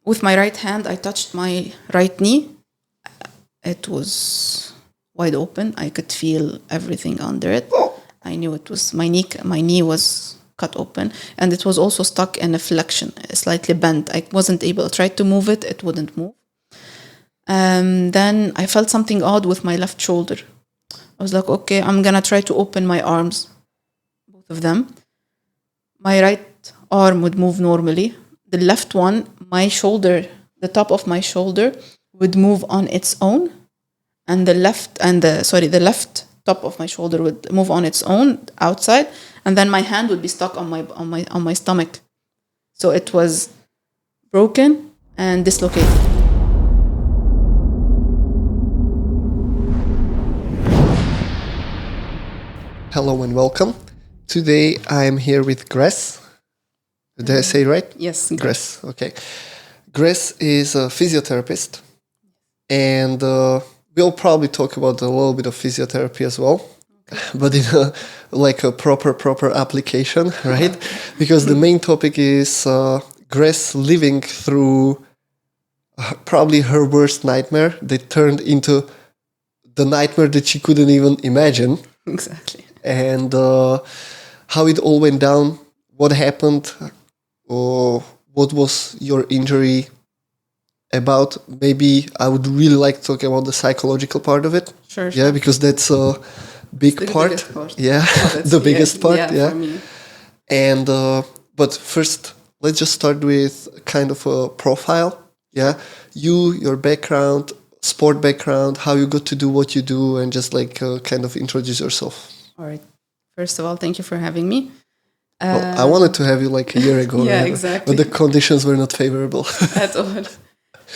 with my right hand, I touched my right knee. It was wide open. I could feel everything under it. I knew it was my knee. My knee was cut open, and it was also stuck in a flexion, slightly bent. I wasn't able. I tried to move it. It wouldn't move. Then I felt something odd with my left shoulder. I was like, okay, I'm gonna try to open my arms, both of them. My right arm would move normally. The left one, my shoulder, the top of my shoulder would move on its own, and the left top of my shoulder would move on its own outside, and then my hand would be stuck on my stomach. So it was broken and dislocated. Hello and welcome. Today I am here with Grece. Did I say right? Yes. Grece, okay. Grece is a physiotherapist, and we'll probably talk about a little bit of physiotherapy as well, but in a proper application, right? Because the main topic is Grece living through probably her worst nightmare that turned into the nightmare that she couldn't even imagine. Exactly. And how it all went down, what happened, or what was your injury about. Maybe I would really like to talk about the psychological part of it. Sure. Yeah, because that's a big part. Yeah, the biggest part. Yeah. For me. And but first, let's just start with kind of a profile. Yeah, your background, sport background, how you got to do what you do, and just kind of introduce yourself. All right. First of all, thank you for having me. Well, I wanted to have you a year ago. Yeah, right? exactly. But the conditions were not favorable. At all.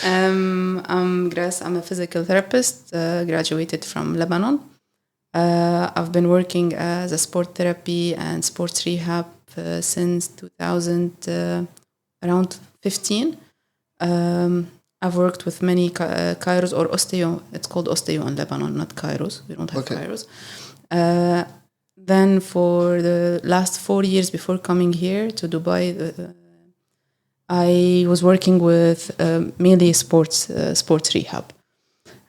I'm Grece. I'm a physical therapist, graduated from Lebanon. I've been working as a sport therapy and sports rehab since 2000, around 15. I've worked with many chiros or osteo. It's called osteo in Lebanon, not chiros. We don't have chiros. Then for the last 4 years before coming here to Dubai, I was working with mainly sports rehab.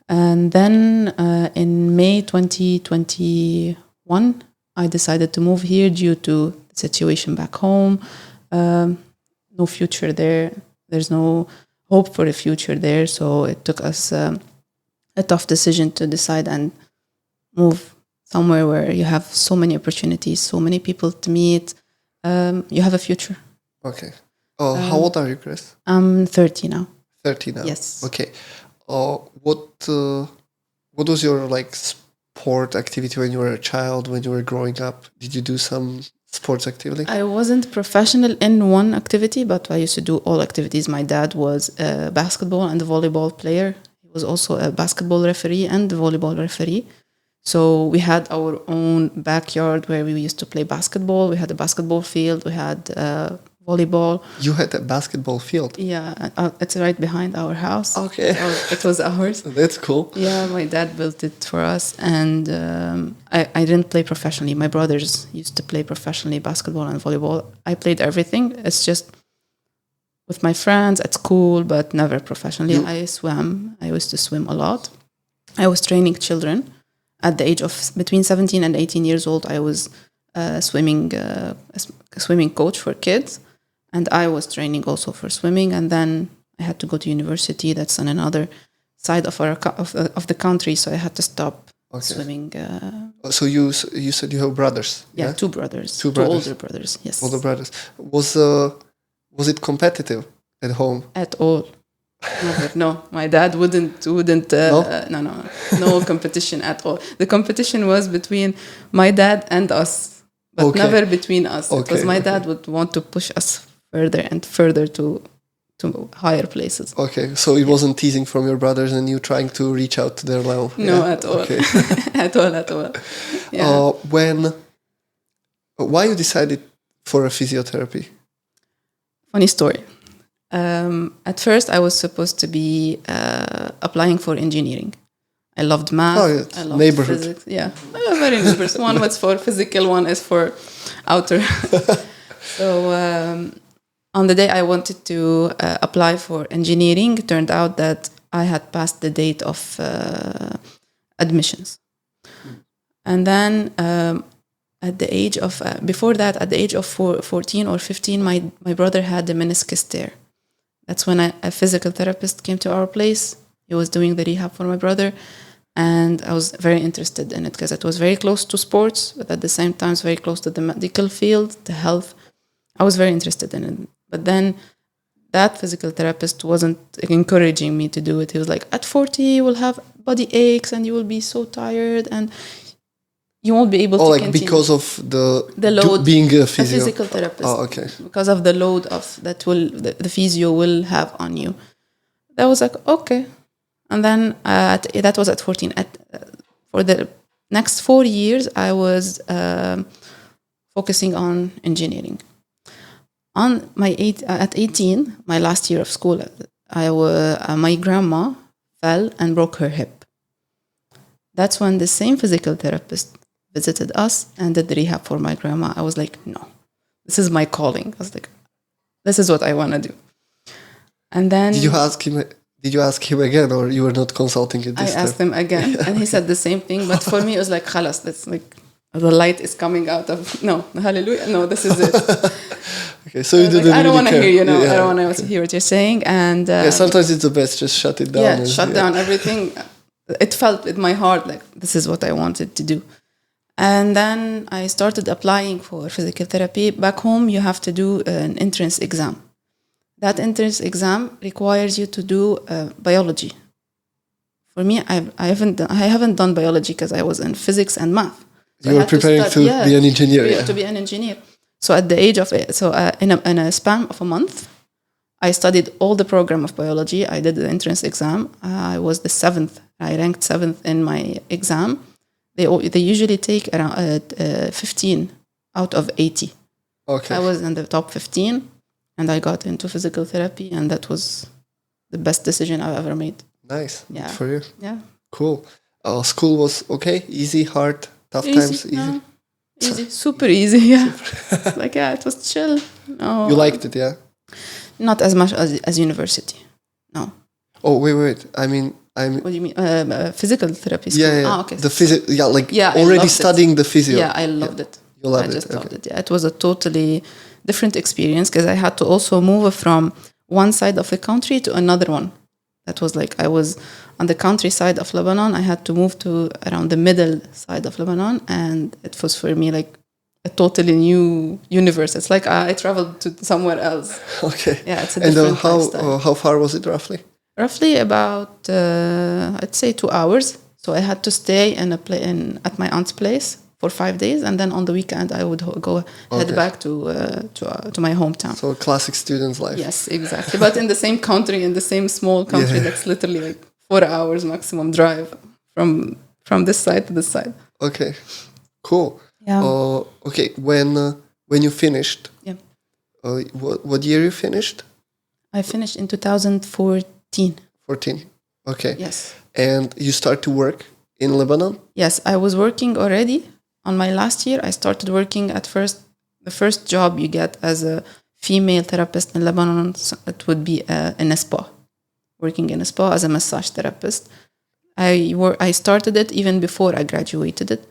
And then in May 2021, I decided to move here due to the situation back home. No future there. There's no hope for a future there. So it took us a tough decision to decide and move somewhere where you have so many opportunities, so many people to meet. You have a future. Okay. Oh, how old are you, Grece? I'm 30 now. 30 now. Yes. Okay. What was your sport activity when you were a child, when you were growing up? Did you do some sports activity? I wasn't professional in one activity, but I used to do all activities. My dad was a basketball and a volleyball player. He was also a basketball referee and a volleyball referee. So we had our own backyard where we used to play basketball. We had a basketball field. We had volleyball. You had a basketball field? Yeah, it's right behind our house. Okay. So it was ours. That's cool. Yeah, my dad built it for us. And I didn't play professionally. My brothers used to play professionally basketball and volleyball. I played everything. It's just with my friends at school, but never professionally. I swam. I used to swim a lot. I was training children. At the age of between 17 and 18 years old, I was a swimming coach for kids, and I was training also for swimming. And then I had to go to university. That's on another side of the country, so I had to stop swimming. So you said you have brothers? Yeah, two brothers. Two older brothers. Yes. Older brothers. Was it competitive at home? At all. Never. No, my dad wouldn't. No competition at all. The competition was between my dad and us, but never between us. Because my dad would want to push us further and further to higher places. Okay, so it wasn't teasing from your brothers and you trying to reach out to their level. No, at all. Okay. at all. Yeah. Why you decided for a physiotherapy? Funny story. At first, I was supposed to be applying for engineering. I loved math. I loved neighborhood. Physics. Yeah, very neighbors. One was for physical, one is for outer. So On the day I wanted to apply for engineering, it turned out that I had passed the date of admissions. And then at the age of, before that, at the age of 14 or 15, my brother had a meniscus tear. That's when a physical therapist came to our place. He was doing the rehab for my brother. And I was very interested in it because it was very close to sports, but at the same time, it's very close to the medical field, the health. I was very interested in it. But then that physical therapist wasn't encouraging me to do it. He was like, at 40, you will have body aches and you will be so tired and you won't be able to like continue. Because of the load, being a physical therapist. Oh, okay. Because of the load of the physio will have on you. That was like, okay. And then that was at 14. For the next 4 years, I was focusing on engineering. At 18, my last year of school, my grandma fell and broke her hip. That's when the same physical therapist visited us and did the rehab for my grandma. I was like, no, this is my calling. I was like, this is what I want to do. And then... Did you ask him again, or you were not consulting it this time? I asked him again, and he said the same thing. But for me, it was like, khalas, that's like the light is coming out of... No, hallelujah, no, this is it. Okay, so you didn't I don't want to hear, Yeah, I don't want to hear what you're saying. And sometimes it's the best, just shut it down. Yeah, shut down everything. It felt in my heart like this is what I wanted to do. And then I started applying for physical therapy. Back home, you have to do an entrance exam. That entrance exam requires you to do biology. For me, I haven't done biology because I was in physics and math. So you were preparing to be an engineer. To be an engineer. So at the age of in a span of a month, I studied all the program of biology. I did the entrance exam. I was the 7th. I ranked 7th in my exam. They usually take around 15 out of 80. Okay. I was in the top 15. And I got into physical therapy, and that was the best decision I've ever made. Nice. Yeah. Good for you. Yeah. Cool. School was okay? Easy, hard, tough times? Easy? No. Easy. Super easy, yeah. It was chill. No. You liked it, yeah? Not as much as university. No. Oh, wait. What do you mean? Physical therapy school? Yeah. Okay. The already studying the physio. Yeah, I loved it. You loved I just loved okay. it. Yeah, it was a totally different experience because I had to also move from one side of the country to another one. That was like I was on the countryside of Lebanon. I had to move to around the middle side of Lebanon, and it was for me like a totally new universe. It's like I traveled to somewhere else. Okay. Yeah, it's a different lifestyle. How far was it roughly? Roughly about I'd say 2 hours. So I had to stay at my aunt's place for 5 days, and then on the weekend I would head back to my hometown. So classic student's life. Yes, exactly. But in the same country, in the same small country, that's literally like 4 hours maximum drive from this side to this side. Okay, cool. Yeah. Okay, when you finished, what year you finished? I finished in 2014. 14. Okay. Yes. And you start to work in Lebanon? Yes, I was working already. On my last year, I started working at first. The first job you get as a female therapist in Lebanon, it would be in a spa, working in a spa as a massage therapist. I started it even before I graduated it.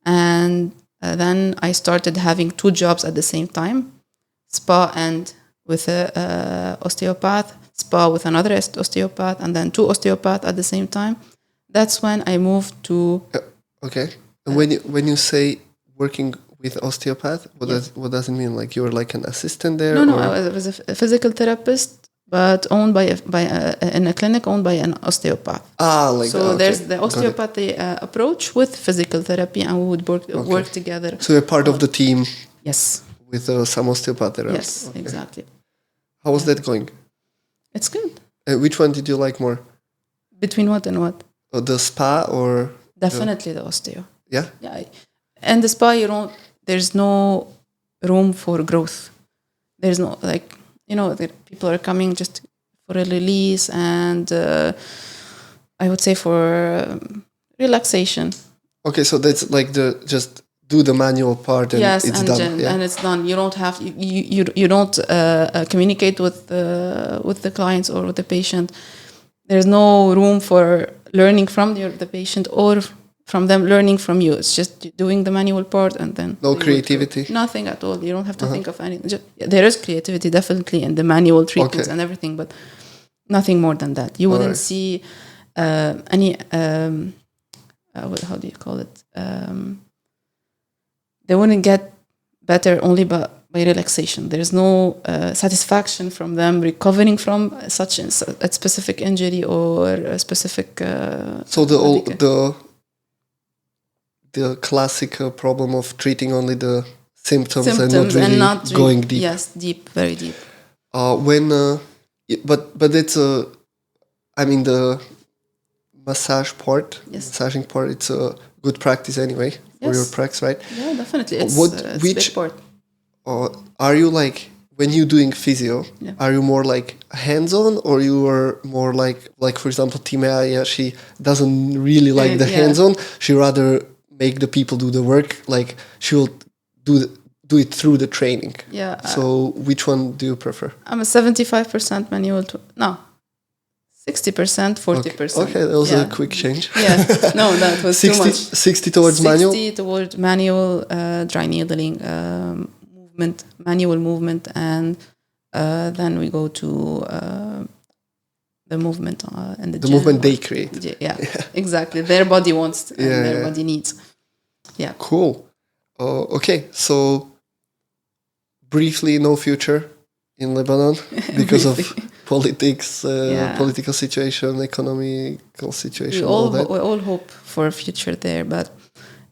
And then I started having 2 jobs at the same time, spa and with a osteopath, spa with another osteopath, and then 2 osteopaths at the same time. That's when I moved to... Okay. And when you say working with osteopath, what does it mean? Like you're like an assistant there? No, I was a physical therapist, but owned in a clinic owned by an osteopath. There's the osteopath approach with physical therapy, and we would work together. So you're part of the team. Yes. With some osteopath there. Yes, exactly. How was that going? It's good. Which one did you like more? Between what and what? The spa or... Definitely the osteo. Yeah? Yeah. And the spa, there's no room for growth. There's no, the people are coming just for a release and I would say for relaxation. Okay, so that's like the do the manual part and yes, it's and done. Yeah. and it's done. You don't have you don't communicate with the clients or with the patient. There's no room for learning from the patient or from them learning from you. It's just doing the manual part and then No creativity. Nothing at all. You don't have to think of anything. There is creativity definitely in the manual treatments and everything, but nothing more than that. You wouldn't see any how do you call it? They wouldn't get better only by relaxation. There's no satisfaction from them recovering from such a specific injury or a specific. So the classic problem of treating only the symptoms and not really going deep. Yes, deep, very deep. But it's I mean the massaging part. It's a good practice anyway for your practice, right? Yeah, definitely. It's a big part. Are you like when you're doing physio? Yeah. Are you more like hands-on, or you are more like for example, Timea? She doesn't really like the hands-on. She rather make the people do the work. Like she will do it through the training. Yeah. So which one do you prefer? I'm a 75% manual. 60%, 40%. Okay, that was a quick change. Yeah, no, that was 60, too much. 60 towards 60 manual? 60 towards manual, dry needling, manual movement, and then we go to the movement and the movement they create. Yeah, exactly. Their body wants and their body needs. Yeah. Cool. Okay, so briefly, no future in Lebanon because of politics, political situation, economical situation, all that. We all hope for a future there, but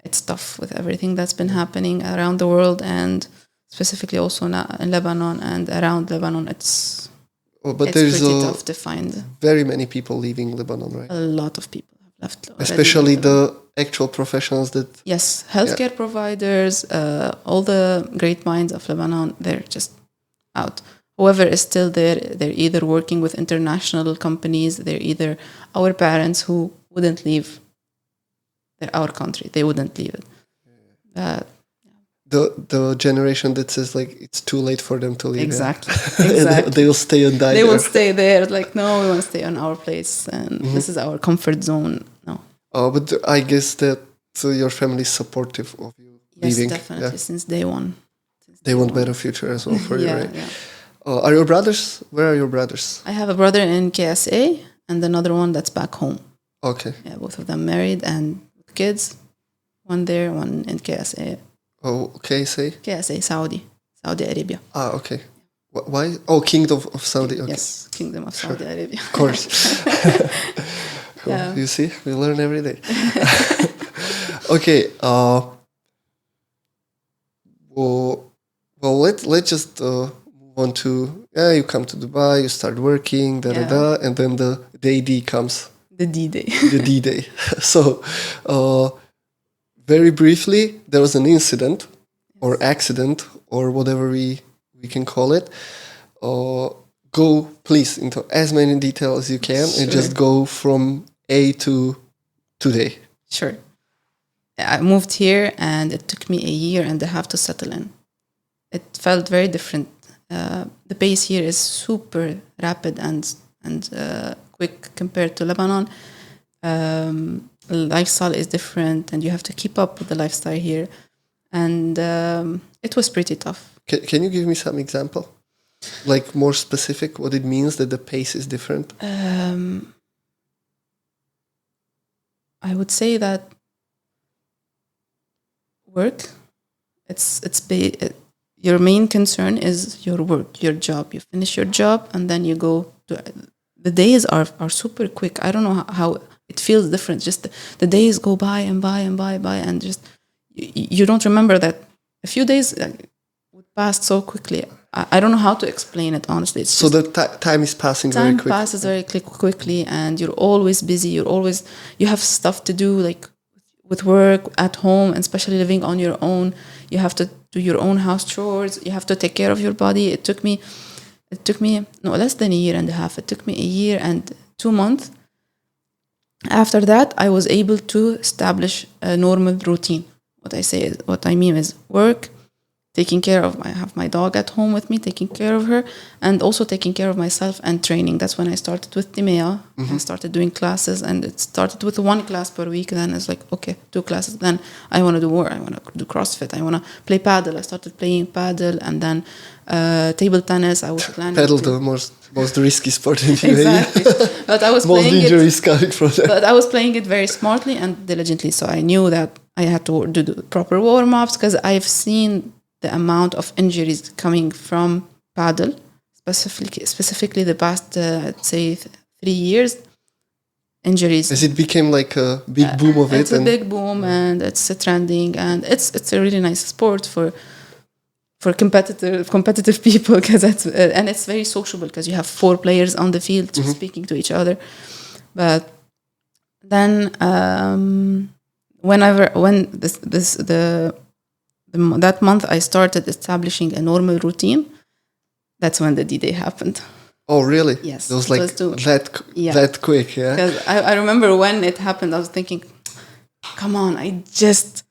it's tough with everything that's been happening around the world and specifically also now in Lebanon and around Lebanon. It's pretty tough to find. Very many people leaving Lebanon, right? A lot of people have left. Especially the actual professionals that... Yes, healthcare providers, all the great minds of Lebanon, they're just out. Whoever is still there, they're either working with international companies, they're either our parents who wouldn't leave our country. They wouldn't leave it. The generation that says like it's too late for them to leave. Exactly. They will stay and die. They will stay there. Like, no, we want to stay on our place, and this is our comfort zone. No. But I guess that your family is supportive of you leaving. Yes, definitely. Since day one. They want better future as well for you, right? Yeah. Are your brothers? Where are your brothers? I have a brother in KSA and another one that's back home. Okay. Yeah, both of them married and kids. One there, one in KSA. Oh, KSA? KSA, Saudi Arabia. Ah, okay. Why? Oh, Kingdom of Saudi. Okay. Yes, Kingdom of Saudi Arabia. Of course. Cool. Yeah. You see, we learn every day. Okay. Well, let's just move on to you come to Dubai, you start working, and then the AD comes. The D-Day. The D-Day. So, very briefly, there was an incident or accident or whatever we can call it. Go please into as many details as you can and just go from A to today. Sure. I moved here and it took me a year and a half to settle in. It felt very different. The pace here is super rapid and quick compared to Lebanon. Lifestyle is different and you have to keep up with the lifestyle here. And it was pretty tough. Can you give me some example? Like more specific, what it means that the pace is different? I would say that work, your main concern is your work, your job. You finish your job and then you go to... The days are super quick. I don't know how it feels different. Just the days go by and by and by and just... You don't remember that a few days would pass so quickly. I don't know how to explain it, honestly. It's so the time is passing very quickly. Time passes very quickly and you're always busy. You have stuff to do, like with work, at home, and especially living on your own. You have to do your own house chores. You have to take care of your body. It took me no less than a year and a half. It took me a year and 2 months. After that, I was able to establish a normal routine what I mean is work, taking care of I have my dog at home with me, taking care of her, and also taking care of myself and training. That's when I started with Timea. I started doing classes, and it started with 1 class per week. Then it's like, okay, 2 classes. Then I want to do more. I want to do CrossFit. I want to play paddle. I started playing paddle, and then table tennis. I was planning Paddle, the most risky sport in UAE. Exactly. But I was most playing injuries coming from that. But I was playing it very smartly and diligently. So I knew that I had to do the proper warm-ups, because I've seen the amount of injuries coming from paddle, specifically the past, I'd say 3 years, injuries. As it became like a big boom of it. It's a big boom, and it's trending, and it's a really nice sport for competitive people, because and it's very sociable, because you have 4 players on the field speaking to each other. But then that month I started establishing a normal routine. That's when the D-Day happened. Oh, really? Yes. It was like that quick, yeah? Because I remember when it happened, I was thinking, come on, I just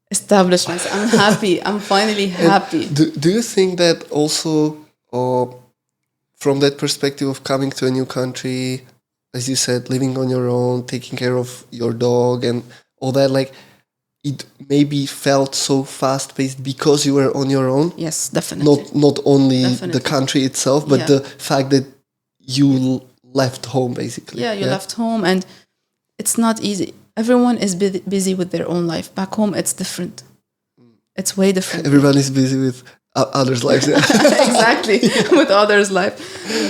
established myself. I'm happy. I'm finally happy. Do you think that also, from that perspective of coming to a new country, as you said, living on your own, taking care of your dog and all that, like, it maybe felt so fast-paced because you were on your own? Yes, definitely. Not only the country itself, but the fact that you left home, basically. Yeah, you left home, and it's not easy. Everyone is busy with their own life. Back home, it's different. It's way different. Everyone is busy with others' lives. Yeah. Exactly, with others' life.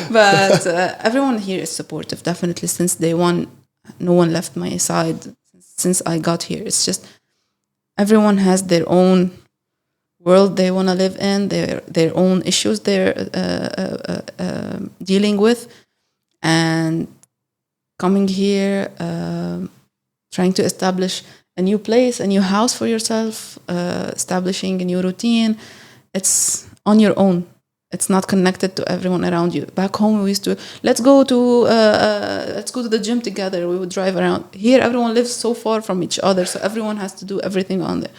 But everyone here is supportive, definitely. Since day one, no one left my side. Since I got here, it's just everyone has their own world they want to live in, their own issues they're dealing with, and coming here, trying to establish a new place, a new house for yourself, establishing a new routine. It's on your own. It's not connected to everyone around you. Back home, we used to let's go to the gym together. We would drive around. Here, everyone lives so far from each other, so everyone has to do everything on there.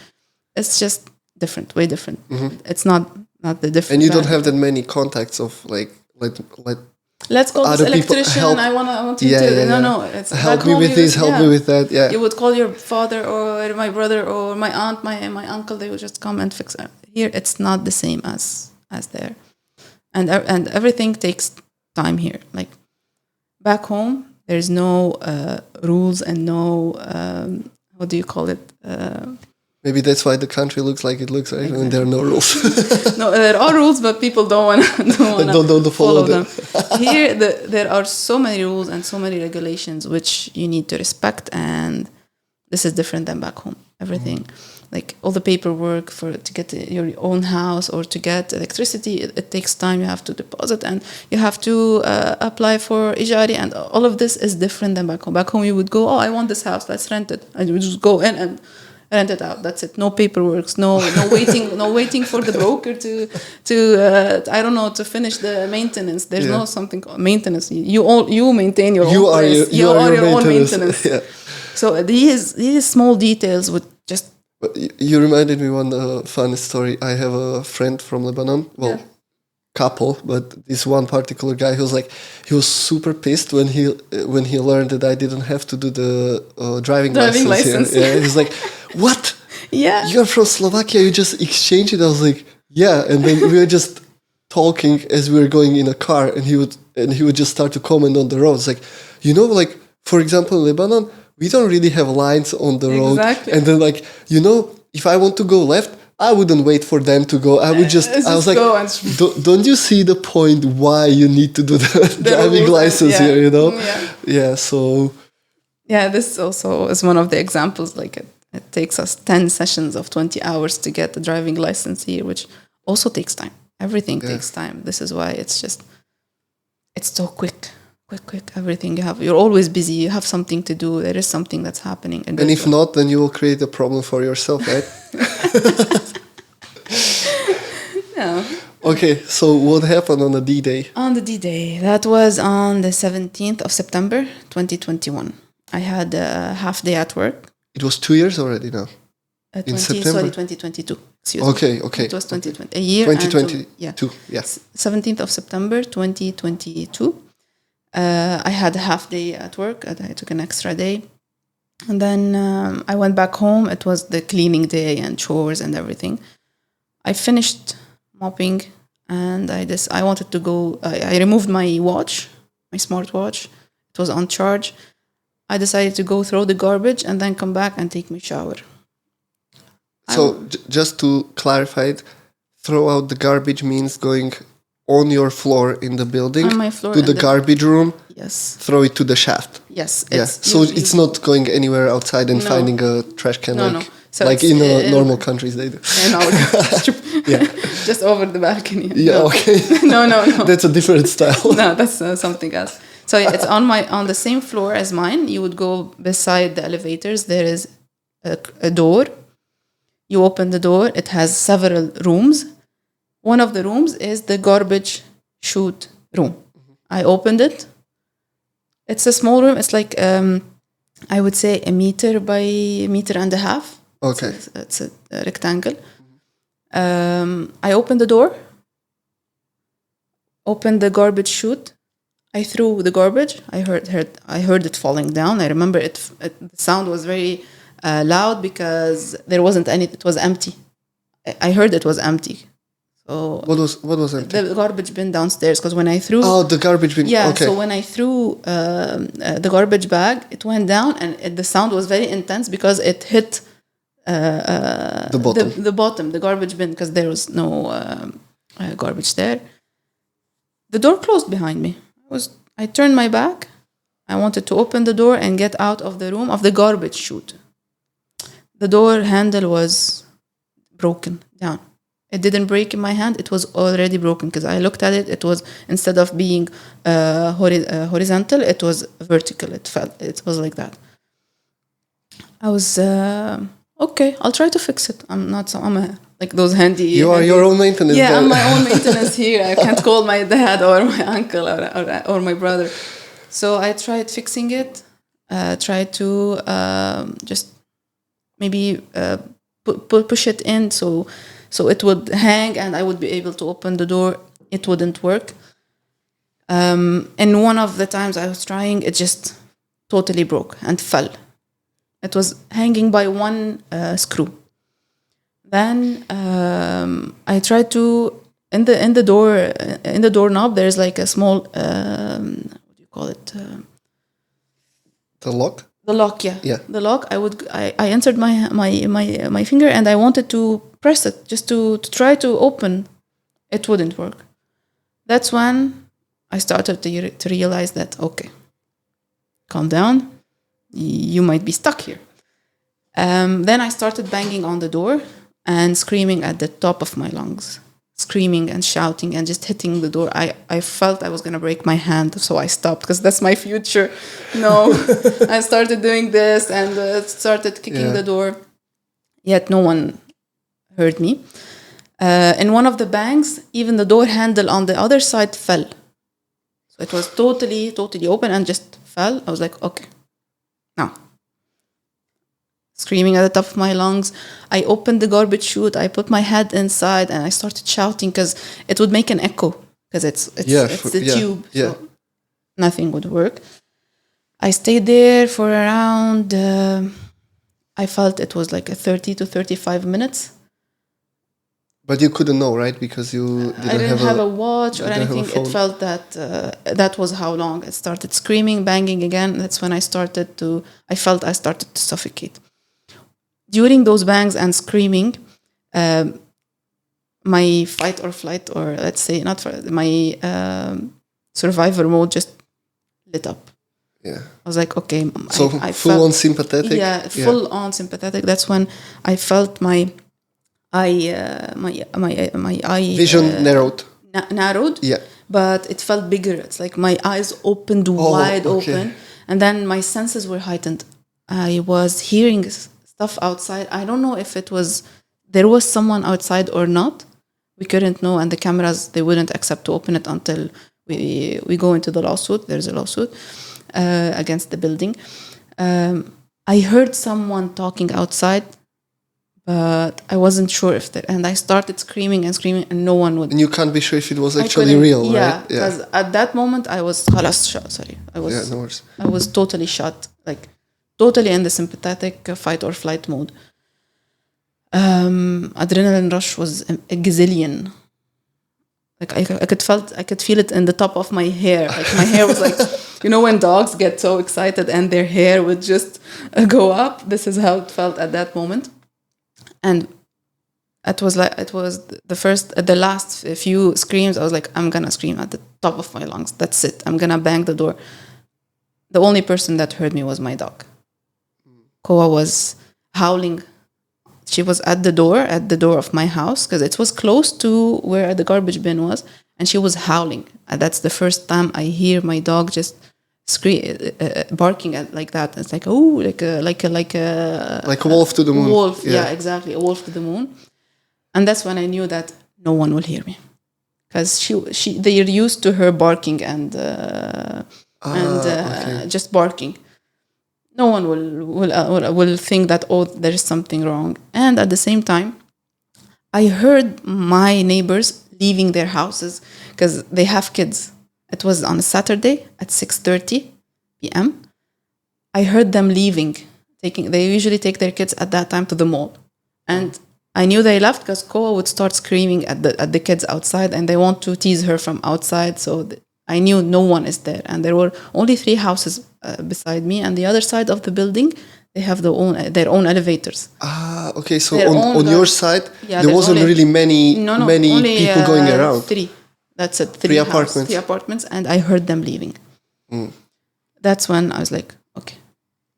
It's just different, way different. It's not the different. And you don't have that many contacts of like let's go to this electrician. Help. I want you to. No. It's help me with this. Help me with that. Yeah. You would call your father or my brother or my aunt, my uncle. They would just come and fix it. Here, it's not the same as there. And everything takes time here. Like back home, there's no rules and no what do you call it? Maybe that's why the country looks like it looks, right? Exactly. I mean, there are no rules. No, there are rules, but people don't want to follow them. Here, there are so many rules and so many regulations which you need to respect, and this is different than back home. Everything. Like all the paperwork to get your own house or to get electricity, it takes time. You have to deposit and you have to apply for ijari, and all of this is different than back home. Back home, you would go, I want this house, let's rent it, and you would just go in and rent it out. That's it. No paperwork, no waiting for the broker to I don't know, to finish the maintenance. There's no something called maintenance. You maintain your own place. You are your own maintenance. Yeah. So these small details would just. You reminded me one fun story. I have a friend from Lebanon. Well, couple, but this one particular guy who was super pissed when he learned that I didn't have to do the driving license. Here. Yeah, he was like, "What? Yeah, you're from Slovakia. You just exchange it." I was like, "Yeah," and then we were just talking as we were going in a car, and he would just start to comment on the roads, like, like for example in Lebanon. We don't really have lines on the road. Exactly. And then, if I want to go left, I wouldn't wait for them to go. I would I was like, don't you see the point why you need to do the driving license here, Yeah, so. Yeah, this also is one of the examples. Like, it takes us 10 sessions of 20 hours to get the driving license here, which also takes time. Everything takes time. This is why it's so quick. Quick, everything you have. You're always busy. You have something to do. There is something that's happening. And if not, then you will create a problem for yourself, right? No. Okay, so what happened on the D-Day? On the D-Day, that was on the 17th of September, 2021. I had a half day at work. It was 2 years already now. In September? 2022. Excuse me. Okay. It was 2020. A year. 2022. Yeah. 17th of September 2022. I had a half day at work. I took an extra day. And then I went back home. It was the cleaning day and chores and everything. I finished mopping and I wanted to go. I removed my watch, my smartwatch. It was on charge. I decided to go throw the garbage and then come back and take my shower. So just to clarify it, throw out the garbage means going on your floor in the building on my floor to the garbage room. Yes. Throw it to the shaft. Yes. So it's not going anywhere outside and finding a trash can So like in normal countries they do. Yeah. Just over the balcony. Yeah. No. Okay. No. That's a different style. No, that's something else. So it's on the same floor as mine. You would go beside the elevators. There is a door. You open the door. It has several rooms. One of the rooms is the garbage chute room. I opened it. It's a small room. It's like, I would say, a meter by a meter and a half. Okay. It's a rectangle. I opened the door. Opened the garbage chute. I threw the garbage. I heard it falling down. I remember the sound was very loud because there wasn't any. It was empty. I heard it was empty. So what was empty? The garbage bin downstairs. Because when I threw the garbage bin. Yeah. Okay. So when I threw the garbage bag, it went down, and the sound was very intense because it hit the bottom. The bottom, the garbage bin, because there was no garbage there. The door closed behind me. I turned my back. I wanted to open the door and get out of the room of the garbage chute. The door handle was broken down. It didn't break in my hand. It was already broken because I looked at it. It was, instead of being horizontal, it was vertical. It fell. It was like that. I was okay. I'll try to fix it. I'm like those handy. You are your own maintenance. Yeah, I'm my own maintenance here. I can't call my dad or my uncle or my brother. So I tried fixing it. Tried to just maybe push it in so it would hang and I would be able to open the door. It wouldn't work. And one of the times I was trying, it just totally broke and fell. It was hanging by one screw. Then I tried to in the doorknob. There's like a small what do you call it? The lock. The lock, yeah. Yeah. The lock. I entered my finger and I wanted to press it just to try to open. It wouldn't work. That's when I started to realize that, okay, calm down. You might be stuck here. Then I started banging on the door and screaming at the top of my lungs. Screaming and shouting and just hitting the door. I felt I was going to break my hand, so I stopped because that's my future. No, I started doing this and started kicking the door. Yet no one heard me. In one of the bangs, even the door handle on the other side fell. So it was totally open and just fell. I was like, okay, now. Screaming at the top of my lungs. I opened the garbage chute. I put my head inside and I started shouting because it would make an echo because it's the tube. Yeah. So nothing would work. I stayed there for around, I felt it was like a 30 to 35 minutes. But you couldn't know, right? Because you didn't have a watch or anything. It felt that that was how long. It started screaming, banging again. That's when I started to suffocate. During those bangs and screaming, my fight or flight, or let's say my survivor mode just lit up. Yeah. I was like, okay. So full on sympathetic? Yeah, full on sympathetic. That's when I felt my eye vision narrowed. Narrowed. Yeah. But it felt bigger. It's like my eyes opened wide open. And then my senses were heightened. I was hearing stuff outside. I don't know if there was someone outside or not. We couldn't know, and the cameras, they wouldn't accept to open it until we go into the lawsuit. There's a lawsuit against the building. I heard someone talking outside, but I wasn't sure and I started screaming and screaming, and no one would. And you can't be sure if it was actually real, yeah, right? because at that moment I was shot. Sorry, no worries. I was totally shot, like totally in the sympathetic fight or flight mode. Adrenaline rush was a gazillion. Like I could feel it in the top of my hair. Like my hair was like, when dogs get so excited and their hair would just go up. This is how it felt at that moment. And it was the last few screams. I was like, I'm gonna scream at the top of my lungs. That's it. I'm gonna bang the door. The only person that heard me was my dog. Koa was howling. She was at the door of my house, because it was close to where the garbage bin was, and she was howling. And that's the first time I hear my dog just barking at like that. It's like, oh, like a wolf to the moon. Wolf, yeah, exactly, a wolf to the moon. And that's when I knew that no one will hear me, because they're used to her barking and just barking. No one will think that, oh, there is something wrong. And at the same time, I heard my neighbors leaving their houses because they have kids. It was on a Saturday at 6:30 p.m. I heard them leaving. They usually take their kids at that time to the mall. And I knew they left because Koa would start screaming at the kids outside, and they want to tease her from outside. So I knew no one is there. And there were only 3 houses beside me, and the other side of the building, they have their own elevators. Okay. So on your side, there wasn't really many people going around. 3. That's it. 3 apartments. 3 apartments, and I heard them leaving. That's when I was like, okay.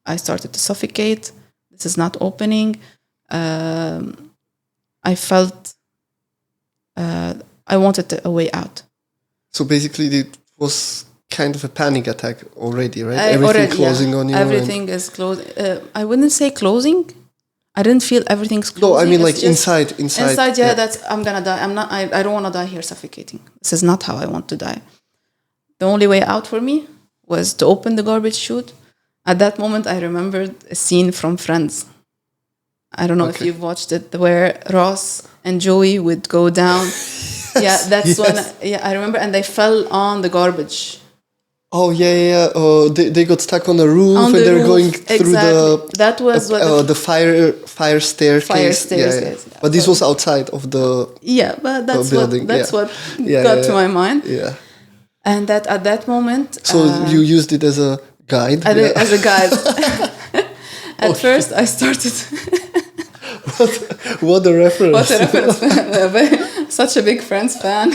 I started to suffocate. This is not opening. I felt I wanted a way out. So basically, it was kind of a panic attack already, right? Everything closing on you. Everything is closed. I wouldn't say closing. I didn't feel everything's closing. No, I mean like inside. Inside, yeah. That's I'm gonna die. I don't want to die here suffocating. This is not how I want to die. The only way out for me was to open the garbage chute. At that moment, I remembered a scene from Friends. I don't know if you've watched it, where Ross and Joey would go down. Yeah, that's when. I remember, and they fell on the garbage. Oh yeah. They got stuck on the roof, and they were going through that was the fire staircase. Fire staircase. Yeah. But this was outside of the but that's building. What got to my mind. Yeah. And that at that moment. So you used it as a guide. As a guide. At first, I started. What a reference! What a reference! Such a big Friends fan.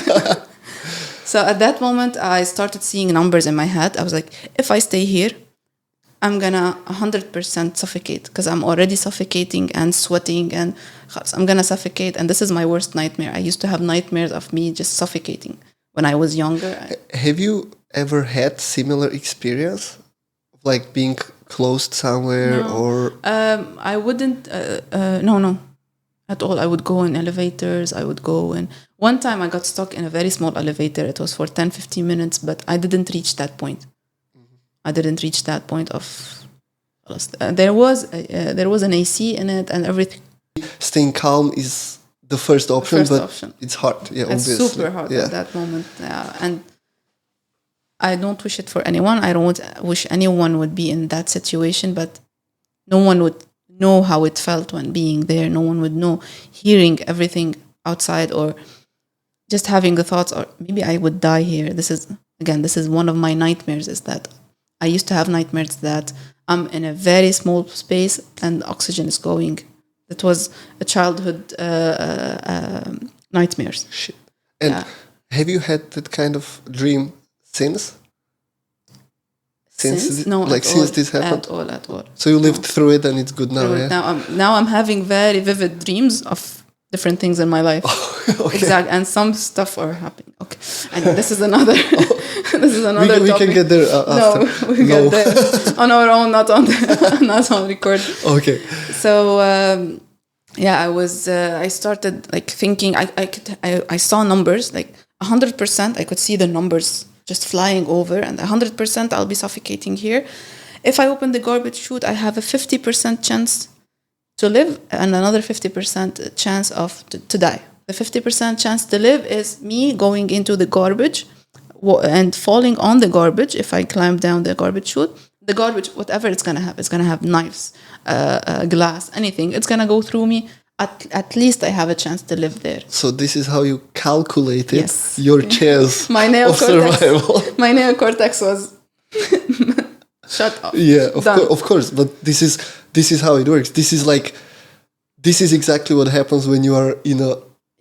So at that moment, I started seeing numbers in my head. I was like, if I stay here, I'm gonna 100% suffocate, because I'm already suffocating and sweating, and I'm gonna suffocate. And this is my worst nightmare. I used to have nightmares of me just suffocating when I was younger. Have you ever had similar experience, like being closed somewhere? No. Or I wouldn't. No. At all. I would go in elevators. I would go in. One time I got stuck in a very small elevator. It was for 10-15 minutes, but I didn't reach that point. I didn't reach that point of. There was an AC in it and everything. Staying calm is the first option, it's hard. Yeah, it's obviously. super hard at that moment. Yeah, and I don't wish it for anyone. I don't wish anyone would be in that situation, but no one would know how it felt when being there. No one would know, hearing everything outside, or just having the thoughts, or maybe I would die here. This is one of my nightmares, is that I used to have nightmares that I'm in a very small space and oxygen is going. It was a childhood nightmares. Shit. And have you had that kind of dream since? Since this happened? At all. So you lived through it and it's good now, yeah? Now I'm having very vivid dreams of different things in my life. Okay. Exactly. And some stuff are happening. Okay. And this is another topic. We can get there after. No, we get there on our own, not on record. Okay. So I started like thinking, I saw numbers, like 100%, I could see the numbers just flying over, and 100% I'll be suffocating here. If I open the garbage chute, I have a 50% chance to live and another 50% chance of to die. The 50% chance to live is me going into the garbage and falling on the garbage. If I climb down the garbage chute, the garbage, whatever it's going to have knives, glass, anything. It's going to go through me. At least I have a chance to live there. So this is how you calculated Yes. your chance My of survival. My neocortex was shut off. Yeah, Done. of course. But this is how it works. This is exactly what happens when you are in a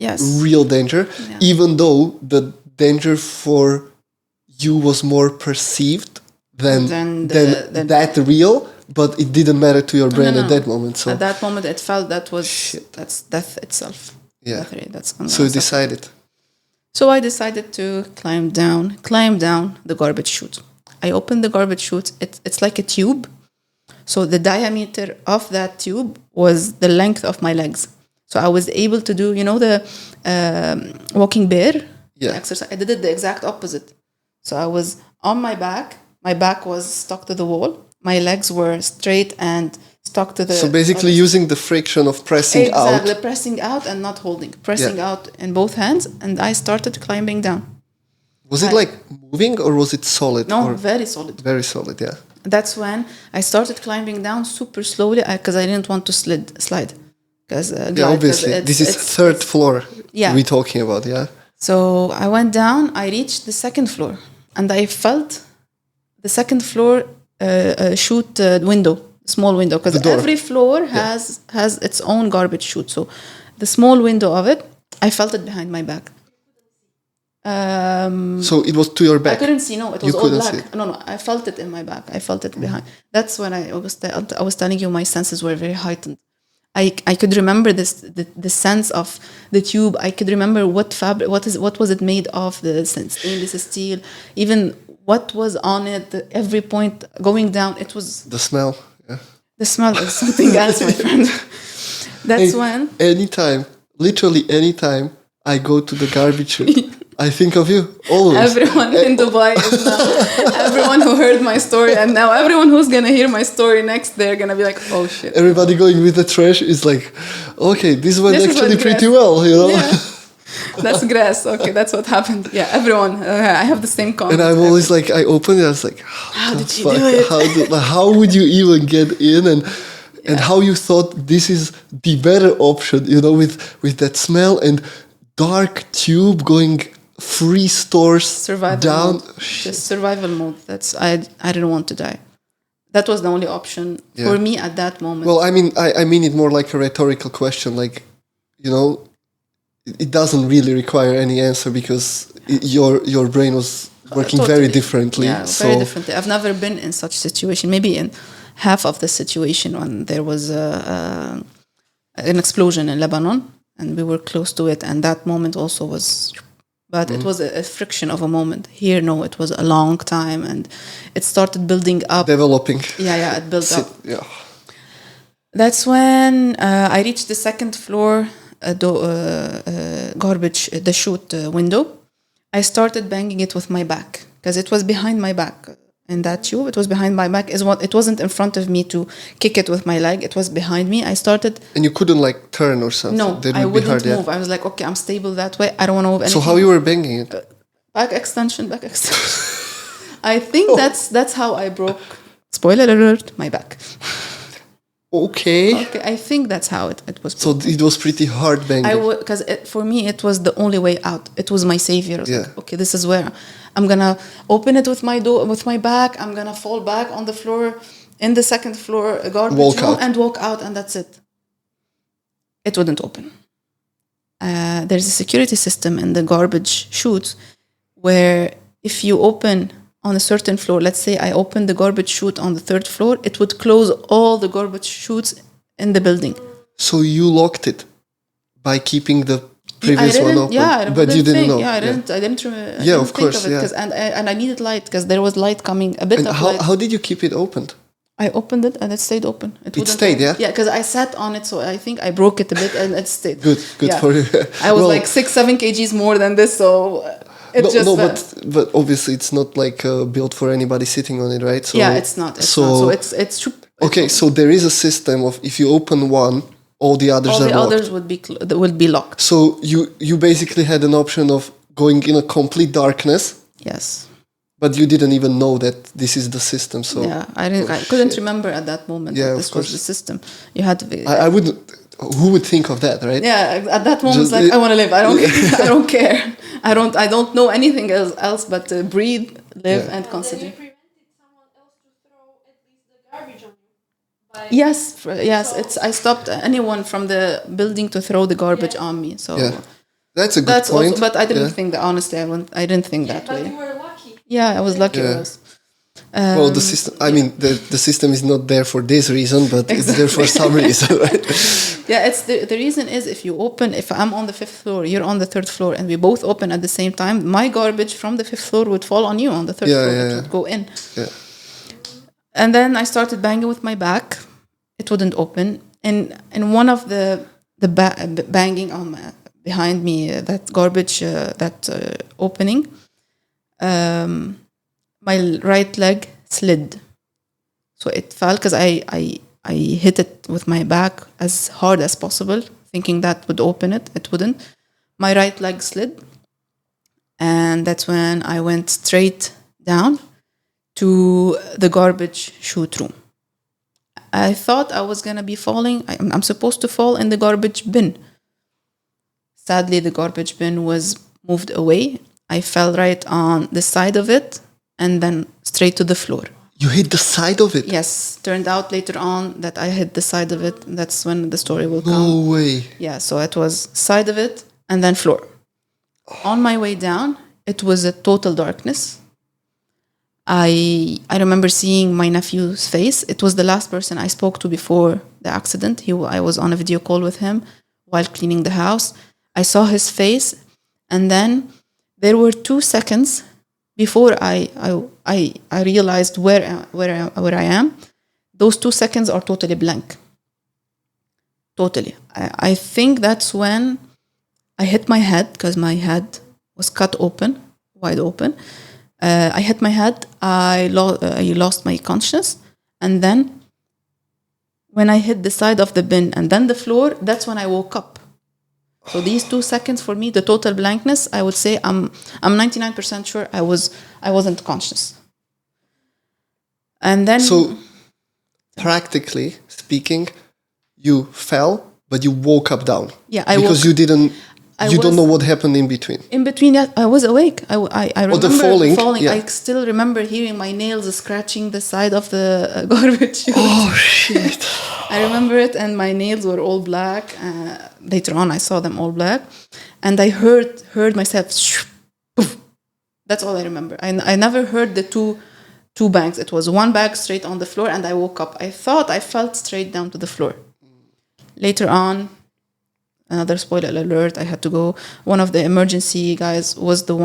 Yes. real danger, Yeah. even though the danger for you was more perceived than that real, but it didn't matter to your brain No. at that moment. So At that moment, it felt that's death itself. yeah. That's So you decided. So I decided to climb down the garbage chute. I opened the garbage chute. It's like a tube. So the diameter of that tube was the length of my legs. So I was able to do, the walking bear exercise. I did it the exact opposite. So I was on my back. My back was stuck to the wall. My legs were straight and stuck to the... So basically using the friction of pressing out. Exactly, pressing out and not holding. Pressing out in both hands. And I started climbing down. Was it like moving or was it solid? No, very solid. Very solid, yeah. That's when I started climbing down super slowly because I didn't want to slide. Because obviously. This is third floor we're talking about, yeah. So I went down, I reached the second floor, and I felt the second floor chute window, small window, because every floor has its own garbage chute. So the small window of it, I felt it behind my back. So it was to your back. I couldn't see. No, it was all black. No, I felt it in my back. I felt it behind. That's when I was telling you my senses were very heightened. I could remember the sense of the tube. I could remember what fabric, what was it made of, the stainless steel, even what was on it. Every point going down, it was the smell. Yeah, the smell is something else, my friend. That's when literally anytime I go to the garbage chute, I think of you always. Everyone in Dubai is now, everyone who heard my story, and now everyone who's gonna hear my story next, they're gonna be like, "Oh shit!" Everybody going with the trash is like, "Okay, this went actually pretty well," Yeah. That's Grece. Okay, that's what happened. Yeah, everyone. I have the same comment. And I'm always like, I open it, I was like, "How did you do it? How would you even get in?" And how you thought this is the better option, with that smell and dark tube going 3 stores survival down. Mode. Just survival mode. I didn't want to die. That was the only option for me at that moment. Well, I mean it more like a rhetorical question. Like, it doesn't really require any answer because your brain was working very differently. Yeah, very differently. I've never been in such situation. Maybe in half of the situation when there was an explosion in Lebanon and we were close to it, and that moment also was... But it was a friction of a moment. Here, no, it was a long time, and it started building up. Developing. Yeah, it built up. Yeah. That's when I reached the second floor garbage, the chute window. I started banging it with my back because it was behind my back. In that tube, it was behind my back. It wasn't in front of me to kick it with my leg. It was behind me. I started... And you couldn't turn or something? No, I wouldn't move. I was like, okay, I'm stable that way. I don't want to move anything. So how you were banging it? Back extension. I think that's how I broke, spoiler alert, my back. Okay, I think that's how it was. So it was pretty hard banging. Because for me, it was the only way out. It was my savior. I was like, okay, this is where I'm gonna open it with my back. I'm gonna fall back on the floor in the second floor garbage room and walk out, and that's it. It wouldn't open. There's a security system in the garbage chutes where if you open on a certain floor, let's say I opened the garbage chute on the 3rd floor, it would close all the garbage chutes in the building. So you locked it by keeping the previous one open? Yeah, but you didn't know. Yeah, I didn't of course, think of it, and I needed light because there was light coming, a bit and of light. How did you keep it opened? I opened it and it stayed open. It stayed, yeah? Yeah, because I sat on it, so I think I broke it a bit and it stayed. Good for you. I was 6-7 kgs more than this, so... But obviously it's not built for anybody sitting on it, right? So, yeah, it's not. So it's Okay, so there is a system of if you open one, all the others All are the locked. others would be locked. So you basically had an option of going in a complete darkness, Yes. but you didn't even know that this is the system. So Yeah, I couldn't remember at that moment Yeah, that of this was course. the system. You had to be. I wouldn't. Who would think of that, right? Yeah, at that moment, Just- it's like I want to live. I don't. I don't care. I don't know anything else but to breathe, live, Yeah. and Then consider. you prevented someone else to throw at least the garbage on you. Yes. It's. I stopped anyone from the building to throw the garbage on me. So Yeah, that's a good that's point. also. But I didn't Yeah. think that. Honestly, I didn't think that But way. you were lucky. Yeah, I was lucky. Yeah. It was. Well, the system. I mean, the system is not there for this reason, but it's there for some reason, right? Yeah, it's the reason is if I'm on the 5th floor, you're on the 3rd floor, and we both open at the same time, my garbage from the 5th floor would fall on you on the 3rd Yeah, floor. yeah, It yeah. would go in. Yeah. And then I started banging with my back. It wouldn't open. And one of the banging on behind me, that garbage, opening, my right leg slid. So it fell because I hit it with my back as hard as possible, thinking that would open it. It wouldn't. My right leg slid. And that's when I went straight down to the garbage chute room. I thought I was going to be falling. I'm supposed to fall in the garbage bin. Sadly, the garbage bin was moved away. I fell right on the side of it and then straight to the floor. You hit the side of it. Yes, turned out later on that I hit the side of it. That's when the story will come. No way. Yeah, so it was side of it and then floor. On my way down, it was a total darkness. I remember seeing my nephew's face. It was the last person I spoke to before the accident. I was on a video call with him while cleaning the house. I saw his face, and then there were 2 seconds before I realized where I am. Those 2 seconds are totally blank. Totally. I think that's when I hit my head, because my head was cut open, wide open. I hit my head. I lost my consciousness, and then when I hit the side of the bin and then the floor, that's when I woke up. So these 2 seconds for me, the total blankness, I would say I'm 99% sure I wasn't conscious. And then So, practically speaking, you fell, but you woke up down. Yeah, because you didn't. You don't know what happened in between. In between that, I was awake. I remember the falling, yeah. I still remember hearing my nails scratching the side of the garbage chute. Oh shit! I remember it, and my nails were all black. Later on, I saw them all black, and I heard myself. Poof. That's all I remember. I never heard the two bangs. It was one bang straight on the floor, and I woke up. I thought I fell straight down to the floor. Later on, another spoiler alert, I had to go. One of the emergency guys was the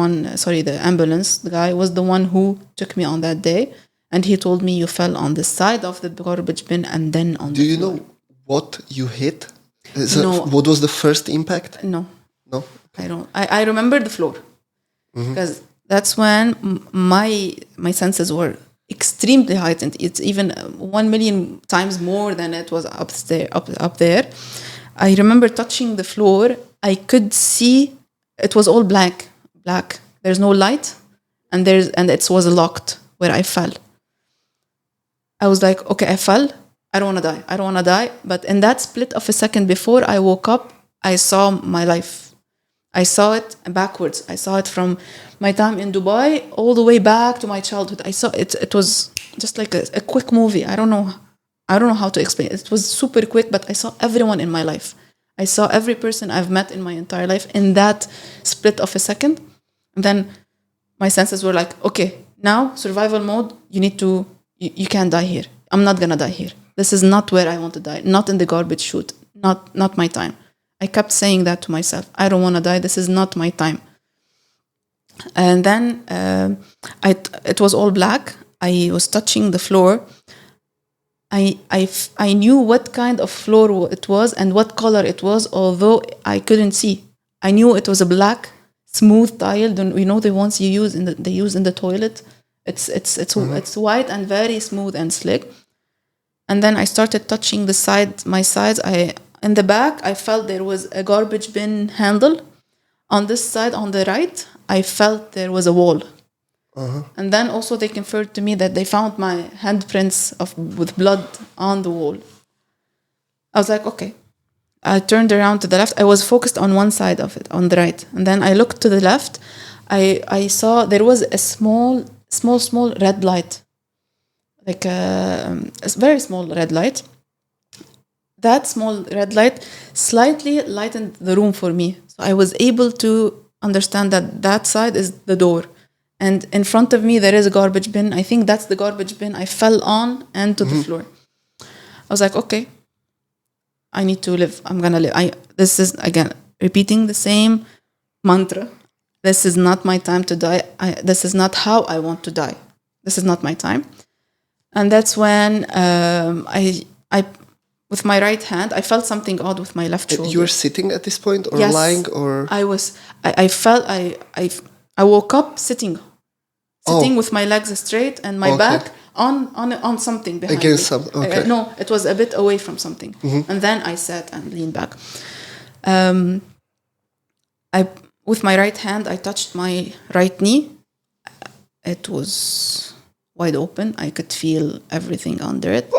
ambulance, the guy was the one who took me on that day. And he told me, you fell on the side of the garbage bin and then on the Do you floor. know what you hit? No. What was the first impact? No, No? I don't. I remember the floor. Because that's when my senses were extremely heightened. It's even 1 million times more than it was up there. I remember touching the floor. I could see it was all black. There's no light, and it was locked where I fell. I was like, okay, I fell. I don't want to die. But in that split of a second before I woke up, I saw my life. I saw it backwards. I saw it from my time in Dubai all the way back to my childhood. I saw it. It was just like a quick movie. I don't know how to explain it. It was super quick, but I saw everyone in my life. I saw every person I've met in my entire life in that split of a second. And then my senses were like, okay, now survival mode, you can't die here. I'm not going to die here. This is not where I want to die. Not in the garbage chute. Not my time. I kept saying that to myself. I don't want to die. This is not my time. And then it was all black. I was touching the floor. I knew what kind of floor it was and what color it was, although I couldn't see. I knew it was a black, smooth tile. You know the ones they use in the toilet. It's white and very smooth and slick. And then I started touching my sides. In the back, I felt there was a garbage bin handle. On this side, on the right, I felt there was a wall. And then also they confirmed to me that they found my handprints with blood on the wall. I was like, okay. I turned around to the left. I was focused on one side of it, on the right. And then I looked to the left. I saw there was a small red light. Like a very small red light. That small red light slightly lightened the room for me. So I was able to understand that side is the door. And in front of me, there is a garbage bin. I think that's the garbage bin I fell on and to the floor. I was like, okay, I need to live. I'm going to live. This is, again, repeating the same mantra. This is not my time to die. This is not how I want to die. This is not my time. And that's when I with my right hand, I felt something odd with my left shoulder. You were sitting at this point, or yes, lying, or I felt I woke up sitting with my legs straight and my back on something behind against me. something. Okay. No, it was a bit away from something. And then I sat and leaned back. With my right hand, I touched my right knee. It was wide open. I could feel everything under it.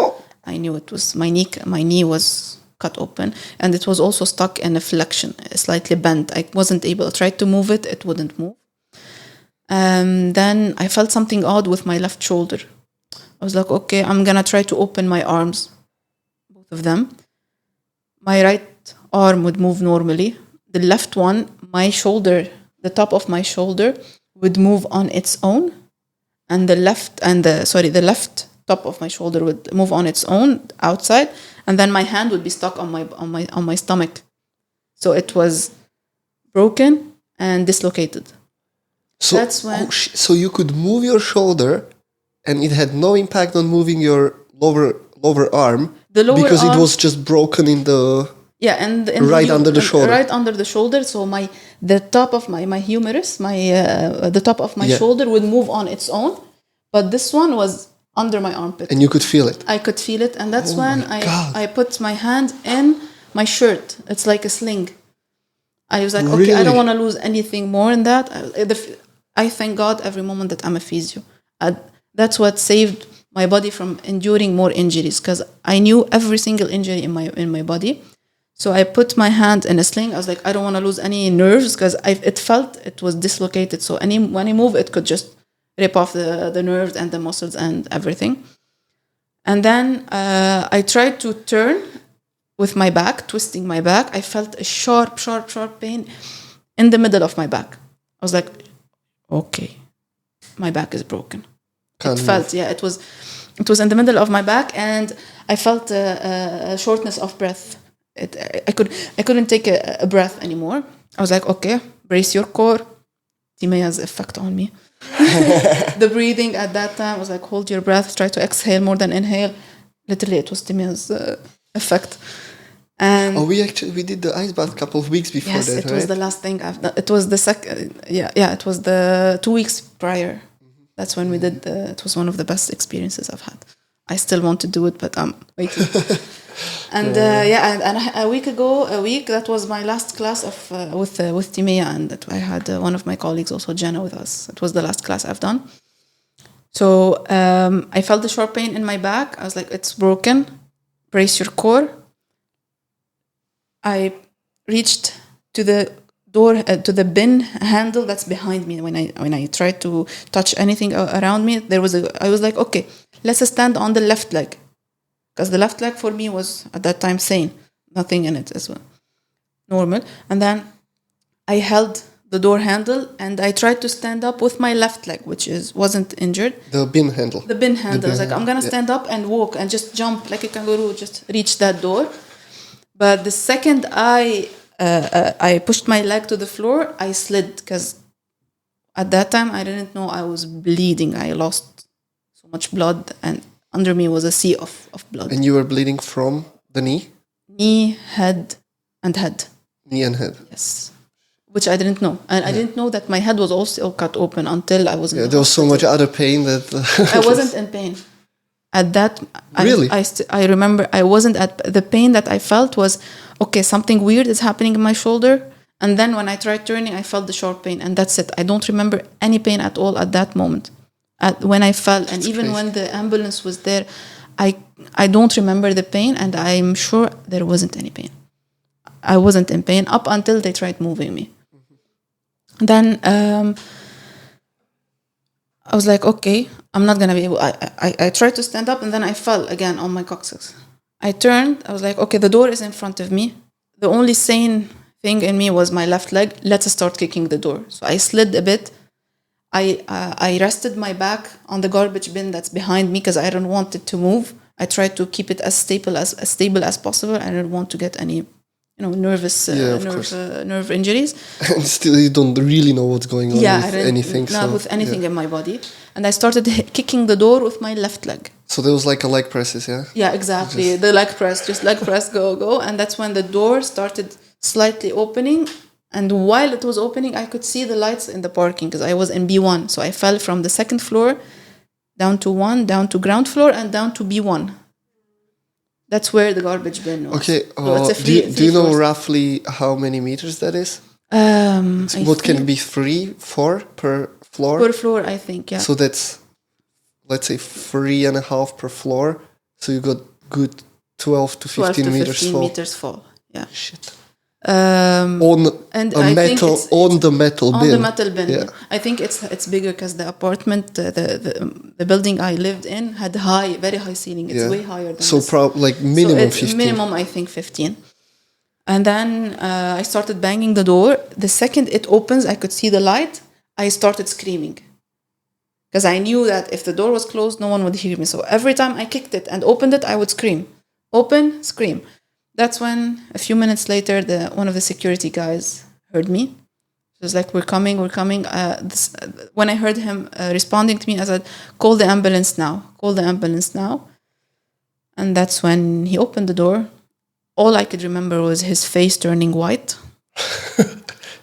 I knew it was my knee was cut open, and it was also stuck in a flexion, slightly bent. I wasn't able. I tried to move it, it wouldn't move. Then I felt something odd with my left shoulder. I was like, okay, I'm gonna try to open my arms, both of them. My right arm would move normally. The left one, my shoulder, the top of my shoulder would move on its own, and the left top of my shoulder would move on its own outside, and then my hand would be stuck on my stomach. So it was broken and dislocated. So that's when. So you could move your shoulder, and it had no impact on moving your lower arm because it was just broken in the. Yeah, and under the shoulder. Right under the shoulder. So the top of my humerus, the top of my shoulder would move on its own, but this one was under my armpit. And you could feel it. I could feel it, and that's when I put my hand in my shirt. It's like a sling. I was like, okay, I don't want to lose anything more in that. I thank God every moment that I'm a physio. That's what saved my body from enduring more injuries, because I knew every single injury in my body. So I put my hand in a sling. I was like, I don't want to lose any nerves, because it felt it was dislocated. So when I move, it could just rip off the nerves and the muscles and everything. And then I tried to turn with my back, twisting my back. I felt a sharp pain in the middle of my back. I was like, okay, my back is broken. It was in the middle of my back, and I felt a shortness of breath. I couldn't take a breath anymore. I was like, okay, brace your core. Timea's effect on me. The breathing at that time was like, hold your breath, try to exhale more than inhale. Literally, it was Timea's effect. And we did the ice bath a couple of weeks before that, it was the last thing I've done. It was the second, it was the 2 weeks prior. That's when we did it was one of the best experiences I've had. I still want to do it, but I'm waiting. And and a week, that was my last class with Timea, and that I had one of my colleagues, also Jenna, with us. It was the last class I've done. So I felt the sharp pain in my back. I was like, it's broken. Brace your core. I reached to the door, to the bin handle that's behind me. When I tried to touch anything around me, I was like, okay, let's stand on the left leg. Because the left leg for me was at that time sane, nothing in it as well, normal. And then I held the door handle and I tried to stand up with my left leg, which wasn't injured. The bin handle. I was like, I'm gonna stand up and walk and just jump like a kangaroo, just reach that door. But the second I pushed my leg to the floor, I slid, because at that time I didn't know I was bleeding. I lost so much blood, and under me was a sea of blood. And you were bleeding from the knee? Knee, head, and head. Knee and head. Yes. Which I didn't know. And I didn't know that my head was also cut open until I was in the there was so much other pain that... I wasn't in pain. At that, Really? I remember I wasn't at the pain that I felt was, okay, something weird is happening in my shoulder. And then when I tried turning, I felt the sharp pain, and that's it. I don't remember any pain at all at that moment. When I fell, and That's even crazy. when the ambulance was there, I don't remember the pain, and I'm sure there wasn't any pain. I wasn't in pain up until they tried moving me. Then I was like, okay, I'm not gonna be able. I tried to stand up, and then I fell again on my coccyx. I turned. I was like, okay, the door is in front of me. The only sane thing in me was my left leg. Let's start kicking the door. So I slid a bit. I rested my back on the garbage bin that's behind me because I don't want it to move. I tried to keep it as stable as possible. I don't want to get any, nervous nerve injuries. And still, you don't really know what's going on I with didn't, anything. not with anything in my body. And I started kicking the door with my left leg. So there was like a leg presses, yeah? Yeah, exactly. The leg press, just leg press, go. And that's when the door started slightly opening. And while it was opening, I could see the lights in the parking because I was in B1. So I fell from the second floor down to 1, down to ground floor, and down to B1. That's where the garbage bin was. Okay, So it's a do you know floors. roughly how many meters that is? I What can think be 3, 4 per floor? per floor, I think, yeah. So that's, let's say, 3.5 per floor. So you got good 12 to 12 15 to meters 15 fall. meters fall, yeah. Shit. And I think it's On the metal bin. on the metal bin. Yeah. I think it's bigger because the apartment, the building I lived in had very high ceiling. It's Yeah. way higher than So this. like minimum So it's 15. minimum, I think, 15. And then I started banging the door. The second it opens, I could see the light. I started screaming because I knew that if the door was closed, no one would hear me. So every time I kicked it and opened it, I would scream. Open, scream. That's when a few minutes later, one of the security guys heard me. He was like, we're coming. When I heard him responding to me, I said, call the ambulance now. And that's when he opened the door. All I could remember was his face turning white.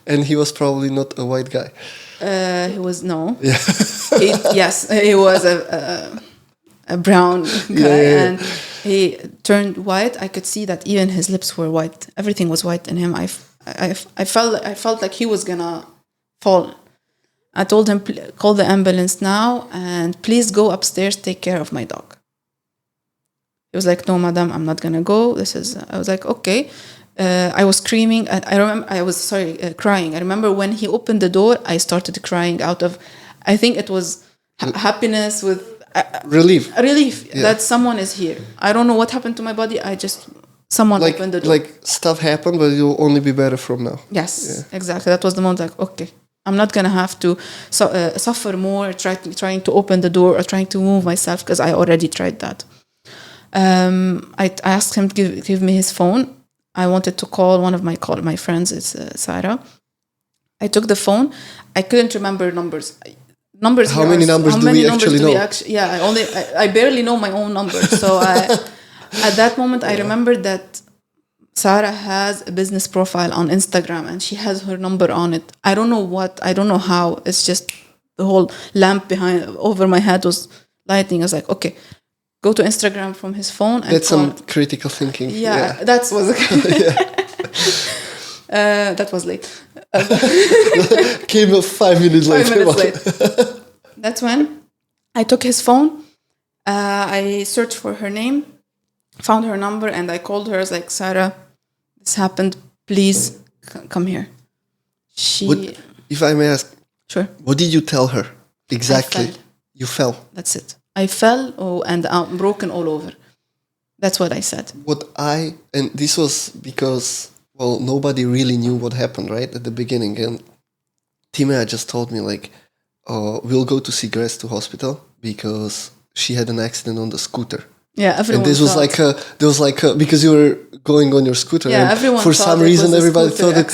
And he was probably not a white guy. He was, no. Yeah. He was a brown guy. Yeah. And he turned white. I could see that even his lips were white. Everything was white in him. I felt like he was gonna fall. I told him, call the ambulance now and please go upstairs, take care of my dog. He was like, no, madam, I'm not gonna go. I was like, okay. I was screaming. I remember I was crying. I remember when he opened the door, I started crying out of, I think it was happiness with Relief. Yeah. that someone is here. I don't know what happened to my body. Someone opened the door. Like stuff happened, but you'll only be better from now. Yes, exactly. That was the moment. Like, okay, I'm not gonna have to suffer more trying to open the door or trying to move myself because I already tried that. I asked him to give me his phone. I wanted to call one of my friends. It's Sarah. I took the phone. I couldn't remember numbers. How many numbers do we actually know? I barely know my own number. So at that moment, I remembered that Sarah has a business profile on Instagram and she has her number on it. I don't know how. It's just the whole lamp over my head was lighting. I was like, okay, go to Instagram from his phone. And That's some critical thinking. Yeah. That was that was late. Came up 5 minutes later. 5 minutes late. That's when I took his phone. I searched for her name, found her number, and I called her. I was like, Sarah, this happened. Please come here. If I may ask, Sure. What did you tell her exactly? I fell. You fell. That's it. I fell and I'm broken all over. That's what I said. And this was because, well, nobody really knew what happened, right, at the beginning. And Timea just told me, like, we'll go to see Grece to hospital because she had an accident on the scooter. Yeah, everyone. And this was because you were going on your scooter. Yeah, and everyone. For some reason, everybody thought it.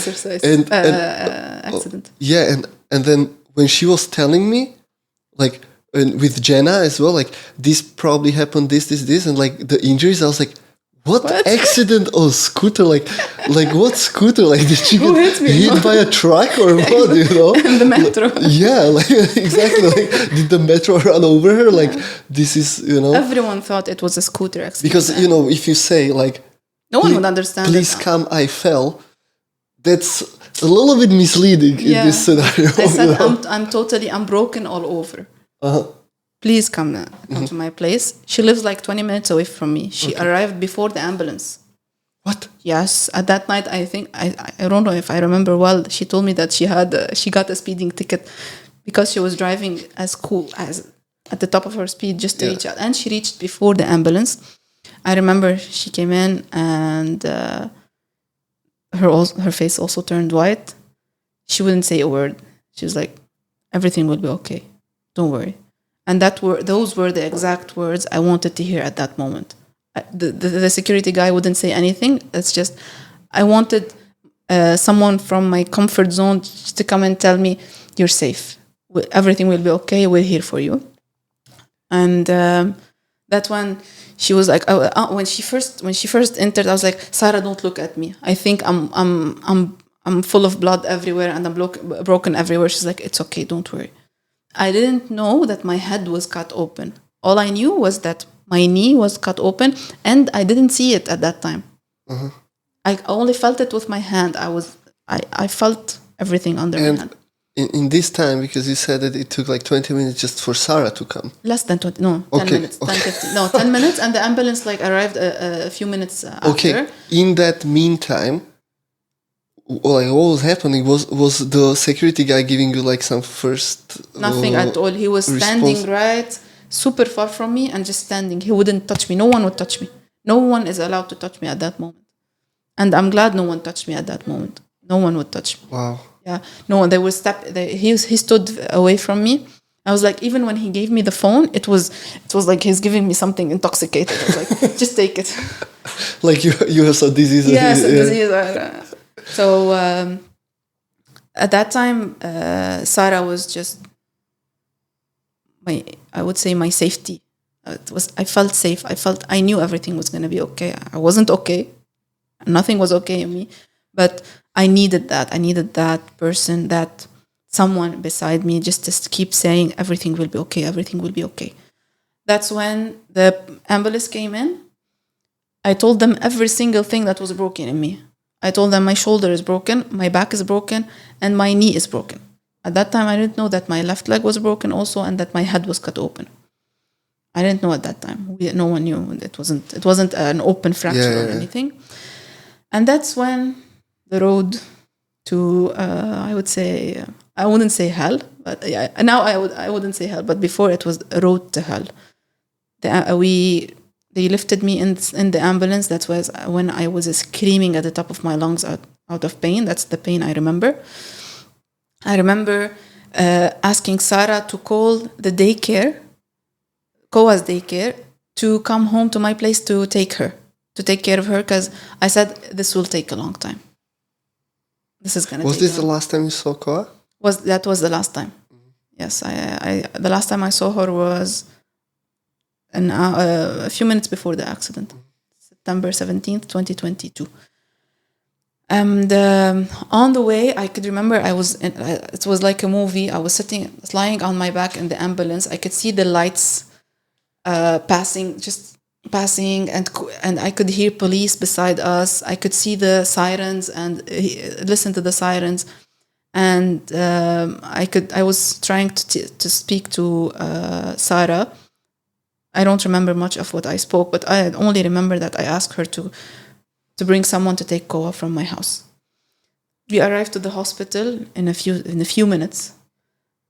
Accident. Yeah, and then when she was telling me, like, and with Jenna as well, like, this probably happened, this, and like the injuries, I was like, What accident or scooter? Like what scooter? Like did she Who get hit me? hit by a truck or what? You know? In the metro. Yeah, like exactly. Like did the metro run over her? Like this is Everyone thought it was a scooter accident. because if you say like no one would understand. please it. come, I fell. That's a little bit misleading in this scenario. I said I'm broken all over. Please come to my place. She lives like 20 minutes away from me. She arrived before the ambulance. What? Yes, at that night I think I don't know if I remember well. She told me that she got a speeding ticket because she was driving as cool as at the top of her speed just to reach out, and she reached before the ambulance. I remember she came in and her face also turned white. She wouldn't say a word. She was like, "Everything will be okay. Don't worry." And those were the exact words I wanted to hear at that moment. The security guy wouldn't say anything. It's just I wanted someone from my comfort zone to come and tell me, "You're safe. Everything will be okay. We're here for you." And that when she was like, when she first entered, I was like, "Sarah, don't look at me. I think I'm full of blood everywhere and I'm broken everywhere." She's like, "It's okay. Don't worry." I didn't know that my head was cut open. All I knew was that my knee was cut open, and I didn't see it at that time. I only felt it with my hand. I felt everything under my hand. In this time, because you said that it took like 20 minutes just for Sarah to come. Less than 20, no, 10 minutes, 10, 15. No, 10 minutes, and the ambulance arrived a few minutes after. Okay, in that meantime, like what was happening was the security guy giving you like some first nothing at all. He was standing right super far from me and just standing. He wouldn't touch me. No one would touch me. No one is allowed to touch me at that moment, and I'm glad no one touched me at that moment. No one would touch me. Wow. Yeah, no one. They would step. He stood away from me. I was like, even when he gave me the phone, it was like he's giving me something intoxicated. I was like, just take it. Like you have some disease. Yes, disease. So at that time, Sarah was just I would say my safety. I felt safe. I knew everything was going to be okay. I wasn't okay. Nothing was okay in me, but I needed that. I needed that person, that someone beside me, just to keep saying everything will be okay. Everything will be okay. That's when the ambulance came in. I told them every single thing that was broken in me. I told them my shoulder is broken, my back is broken, and my knee is broken. At that time, I didn't know that my left leg was broken also, and that my head was cut open. I didn't know at that time. No one knew. It wasn't an open fracture or anything. And that's when the road to I would say I wouldn't say hell, but now I wouldn't say hell, but before it was a road to hell. They lifted me in the ambulance. That was when I was screaming at the top of my lungs out of pain. That's the pain I remember. I remember asking Sarah to call the daycare, Koa's daycare, to come home to my place to take care of her, because I said this will take a long time. This is gonna. Was this the last time you saw Koa? That was the last time? Yes, I the last time I saw her was a few minutes before the accident, September 17th, 2022. And on the way, I could remember it was like a movie. I was lying on my back in the ambulance. I could see the lights passing, and I could hear police beside us. I could see the sirens and listen to the sirens. And I was trying to speak to Sarah. I don't remember much of what I spoke, but I only remember that I asked her to bring someone to take Koa from my house. We arrived to the hospital in a few minutes.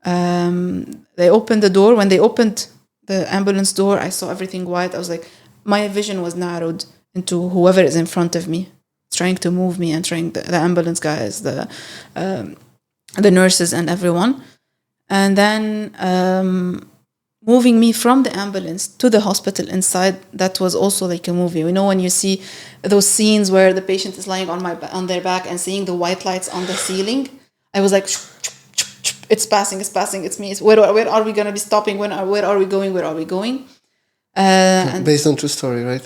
They opened the door. When they opened the ambulance door, I saw everything white. I was like, my vision was narrowed into whoever is in front of me, trying to move me, and trying the ambulance guys, the nurses and everyone. And then moving me from the ambulance to the hospital inside, that was also like a movie. You know, when you see those scenes where the patient is lying on their back and seeing the white lights on the ceiling, I was like, it's passing, it's me. Where are we going to be stopping? Where are we going? And Based on true story, right?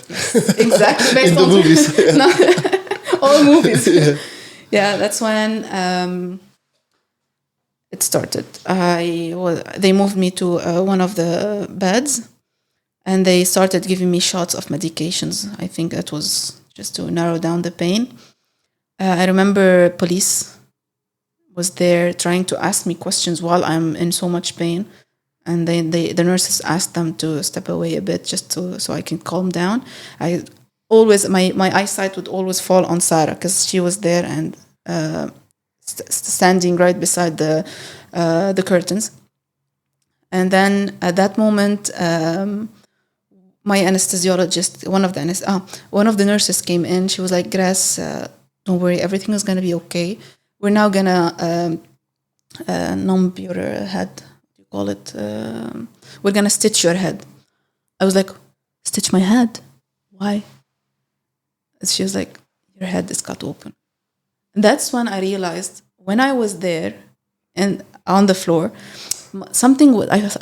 exactly based In the on movies. No, all movies. Yeah. Yeah, that's when it started. They moved me to one of the beds, and they started giving me shots of medications. I think that was just to narrow down the pain. I remember police was there trying to ask me questions while I'm in so much pain, and the nurses asked them to step away a bit just so I can calm down. I always my eyesight would always fall on Sarah because she was there and standing right beside the curtains. And then at that moment, my anesthesiologist, one of the nurses came in. She was like, "Grece, don't worry, everything is gonna be okay. We're now gonna numb your head. What do you call it? We're gonna stitch your head." I was like, "Stitch my head? Why?" And she was like, "Your head is cut open." And that's when I realized, when I was there and on the floor,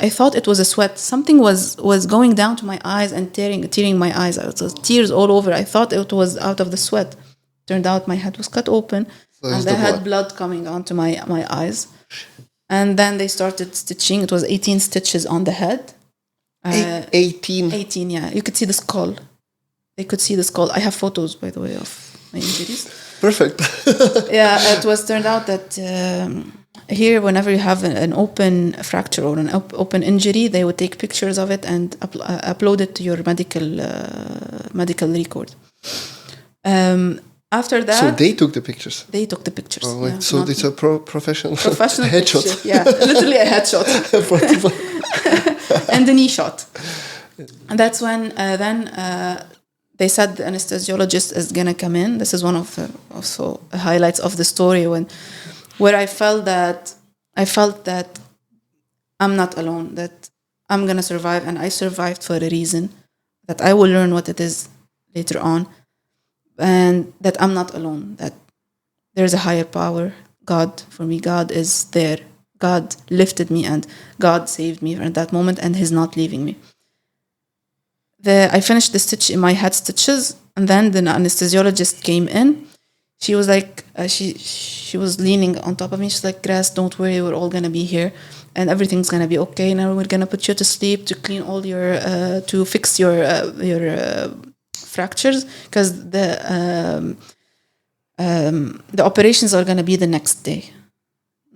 I thought it was a sweat. Something was going down to my eyes and tearing my eyes out. So tears all over. I thought it was out of the sweat. Turned out my head was cut open, and I had blood coming onto my eyes. And then they started stitching. It was 18 stitches on the head. 18? 18, yeah. You could see the skull. They could see the skull. I have photos, by the way, of my injuries. Perfect. Yeah, it was turned out that here, whenever you have an open fracture or an open injury, they would take pictures of it and upload it to your medical record. After that, So they took the pictures. they took the pictures. Oh, yeah, so it's a professional professional headshot. picture. Yeah, literally a headshot and a knee shot. And that's when then they said the anesthesiologist is gonna come in. This is one of the also highlights of the story where I felt that I'm not alone, that I'm gonna survive, and I survived for a reason, that I will learn what it is later on, and that I'm not alone, that there's a higher power. God, for me, God is there. God lifted me and God saved me at that moment, and He's not leaving me. I finished the stitch in my head stitches, and then the anesthesiologist came in. She was like, she was leaning on top of me. She's like, "Grece, don't worry, we're all gonna be here, and everything's gonna be okay. Now we're gonna put you to sleep to clean all your, to fix your fractures, because the operations are gonna be the next day,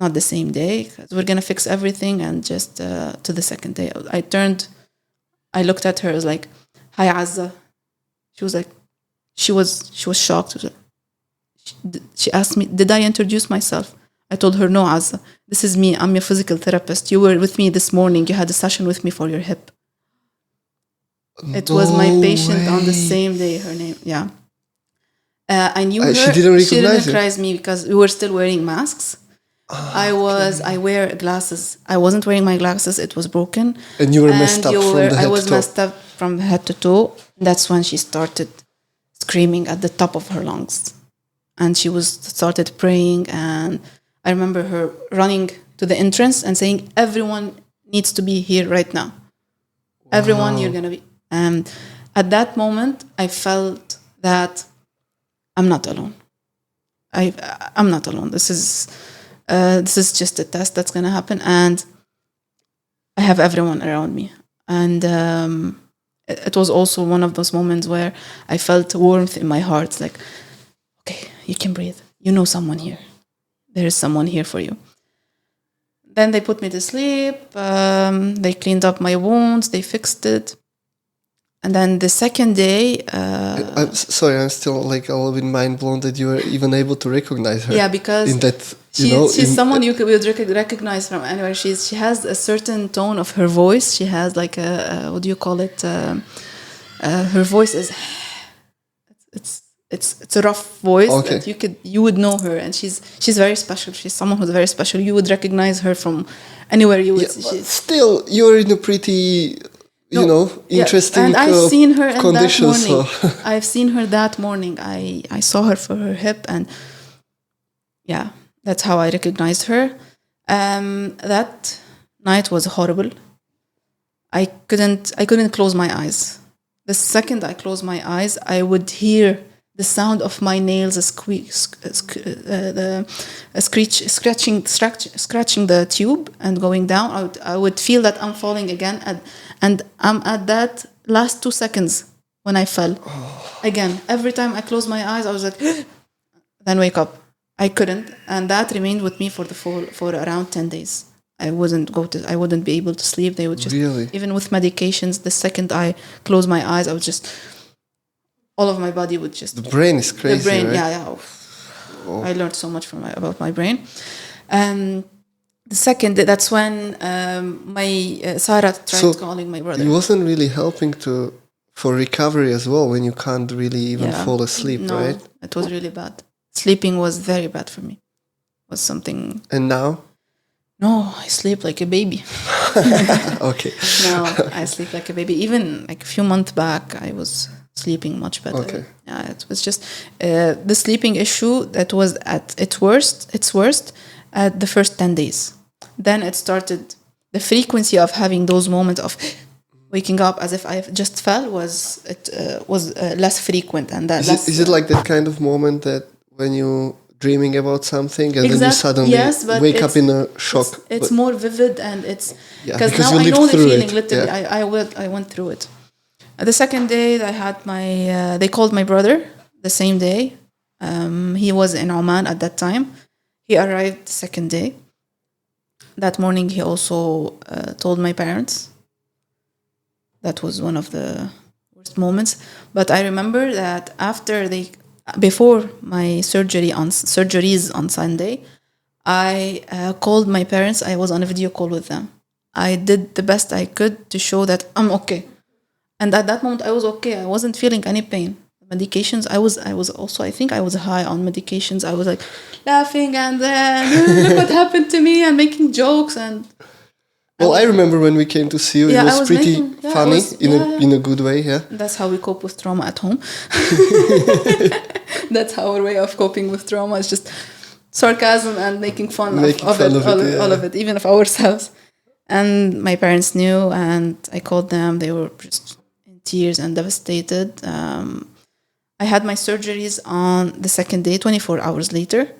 not the same day. Because we're gonna fix everything, and just to the second day." I looked at her. I was like, "Hi, Azza." She was like, she was shocked. She asked me, "Did I introduce myself?" I told her, "No, Azza. This is me. I'm your physical therapist. You were with me this morning. You had a session with me for your hip." It was my patient on the same day. Her name, yeah. I knew her. She didn't recognize me because we were still wearing masks. I wear glasses. I wasn't wearing my glasses. It was broken. And you were messed up from the head to toe. I was messed up from head to toe. That's when she started screaming at the top of her lungs. And she started praying. And I remember her running to the entrance and saying, "Everyone needs to be here right now. Everyone, you're going to be." And at that moment, I felt that I'm not alone. I'm not alone. This is just a test that's going to happen, and I have everyone around me. And it was also one of those moments where I felt warmth in my heart, like, okay, you can breathe. You know someone here. There is someone here for you. Then they put me to sleep. They cleaned up my wounds. They fixed it. And then the second day... I'm sorry, I'm still like a little bit mind blown that you were even able to recognize her. Yeah, because in that, she's someone you would recognize from anywhere. She has a certain tone of her voice. She has like a what do you call it? Her voice is... It's a rough voice. Okay. That you would know her, and she's very special. She's someone who's very special. You would recognize her from anywhere you would. Yeah, but still, you're in a pretty... interesting and I've seen her in conditions. That morning. I've seen her that morning. I saw her for her hip, and yeah, that's how I recognized her. That night was horrible. I couldn't close my eyes. The second I closed my eyes, I would hear the sound of my nails scratching the tube and going down. I would feel that I'm falling again, and I'm at that last 2 seconds when I fell. Again, every time I closed my eyes, I was like, then wake up. I couldn't, and that remained with me for around 10 days. I wouldn't be able to sleep. They would just, Really? even with medications, the second I closed my eyes, I would just, all of my body would just. The brain is crazy, The brain, right? yeah. I learned so much about my brain. The second, that's when Sarah tried calling my brother. It wasn't really helping for recovery as well when you can't really even fall asleep, no, right? It was really bad. Sleeping was very bad for me. It was something. And now? No, I sleep like a baby. Okay. No, I sleep like a baby. Even like a few months back, I was sleeping much better. Okay. Yeah, it was just the sleeping issue that was at its worst at the first 10 days. Then it started, the frequency of having those moments of waking up as if I just fell was less frequent. And that is it like that kind of moment that when you dreaming about something and then you suddenly wake up in a shock? It's more vivid, and it's because now you I know the feeling. it. Literally, I went through it. The second day, I had they called my brother the same day. He was in Oman at that time. He arrived the second day. That morning, he also told my parents. That was one of the worst moments. But I remember that before my surgeries on Sunday, I called my parents. I was on a video call with them. I did the best I could to show that I'm okay. And at that moment, I was okay. I wasn't feeling any pain. Medications, I was also, I think I was high on medications. I was like laughing and then look what happened to me, and making jokes. And well, I remember when we came to see you, it was pretty funny in a good way. Yeah, that's how we cope with trauma at home. That's our way of coping with trauma. It's just sarcasm and making fun of all of it, even of ourselves. And my parents knew, and I called them. They were just in tears and devastated. I had my surgeries on the second day, 24 hours later.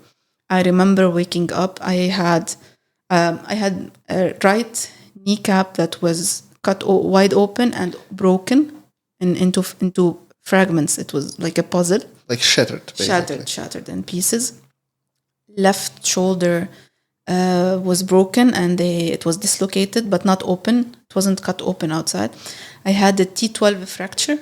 I remember waking up. I had a right kneecap that was cut wide open and broken into fragments. It was like a puzzle. Like shattered, basically. Shattered in pieces. Left shoulder was broken, and it was dislocated, but not open. It wasn't cut open outside. I had a T12 fracture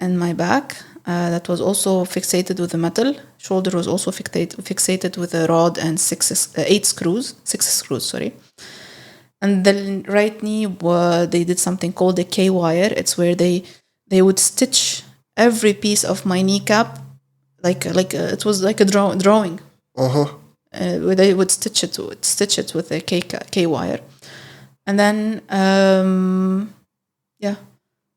in my back that was also fixated with a metal. Shoulder was also fixated with a rod and 6 screws. And the right knee, they did something called a K-wire. It's where they would stitch every piece of my kneecap, like it was like a drawing. Where they would stitch it with a K-wire. And then, And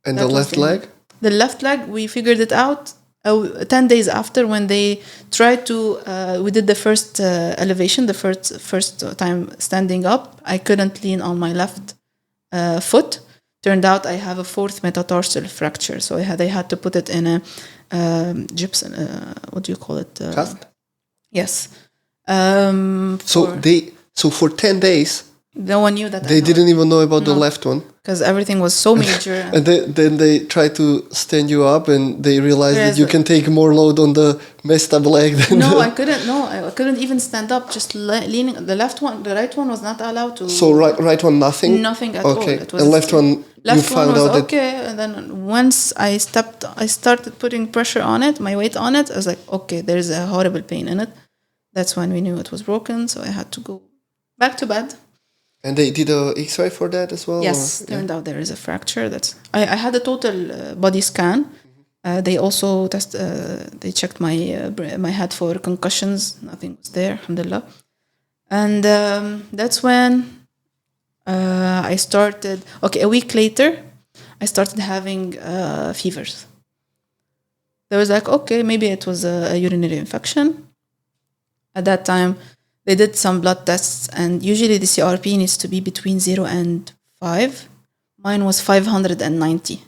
the left leg? The left leg, we figured it out 10 days after, when they tried to, we did the first elevation, the first time standing up. I couldn't lean on my left foot. Turned out I have a 4th metatarsal fracture. So they had to put it in a gypsum, what do you call it? Cast? Yes. So for 10 days, no one knew that. They didn't even know about the left one. Because everything was so major. And then they tried to stand you up, and they realized that you can take more load on the messed up leg than I couldn't. No, I couldn't even stand up. Just leaning. The right one was not allowed to. So right one, nothing? Nothing at all. Okay. It was, and left one, you found out that... okay. And then once I started putting pressure on it, my weight on it, I was like, okay, there's a horrible pain in it. That's when we knew it was broken. So I had to go back to bed. And they did a X-ray for that as well? Yes, turned out there is a fracture. I had a total body scan. They also they checked my head for concussions. Nothing was there, alhamdulillah. And that's when I started. Okay, a week later, I started having fevers. There was like, okay, maybe it was a urinary infection. At that time, they did some blood tests, and usually the CRP needs to be between 0 and 5. Mine was 590.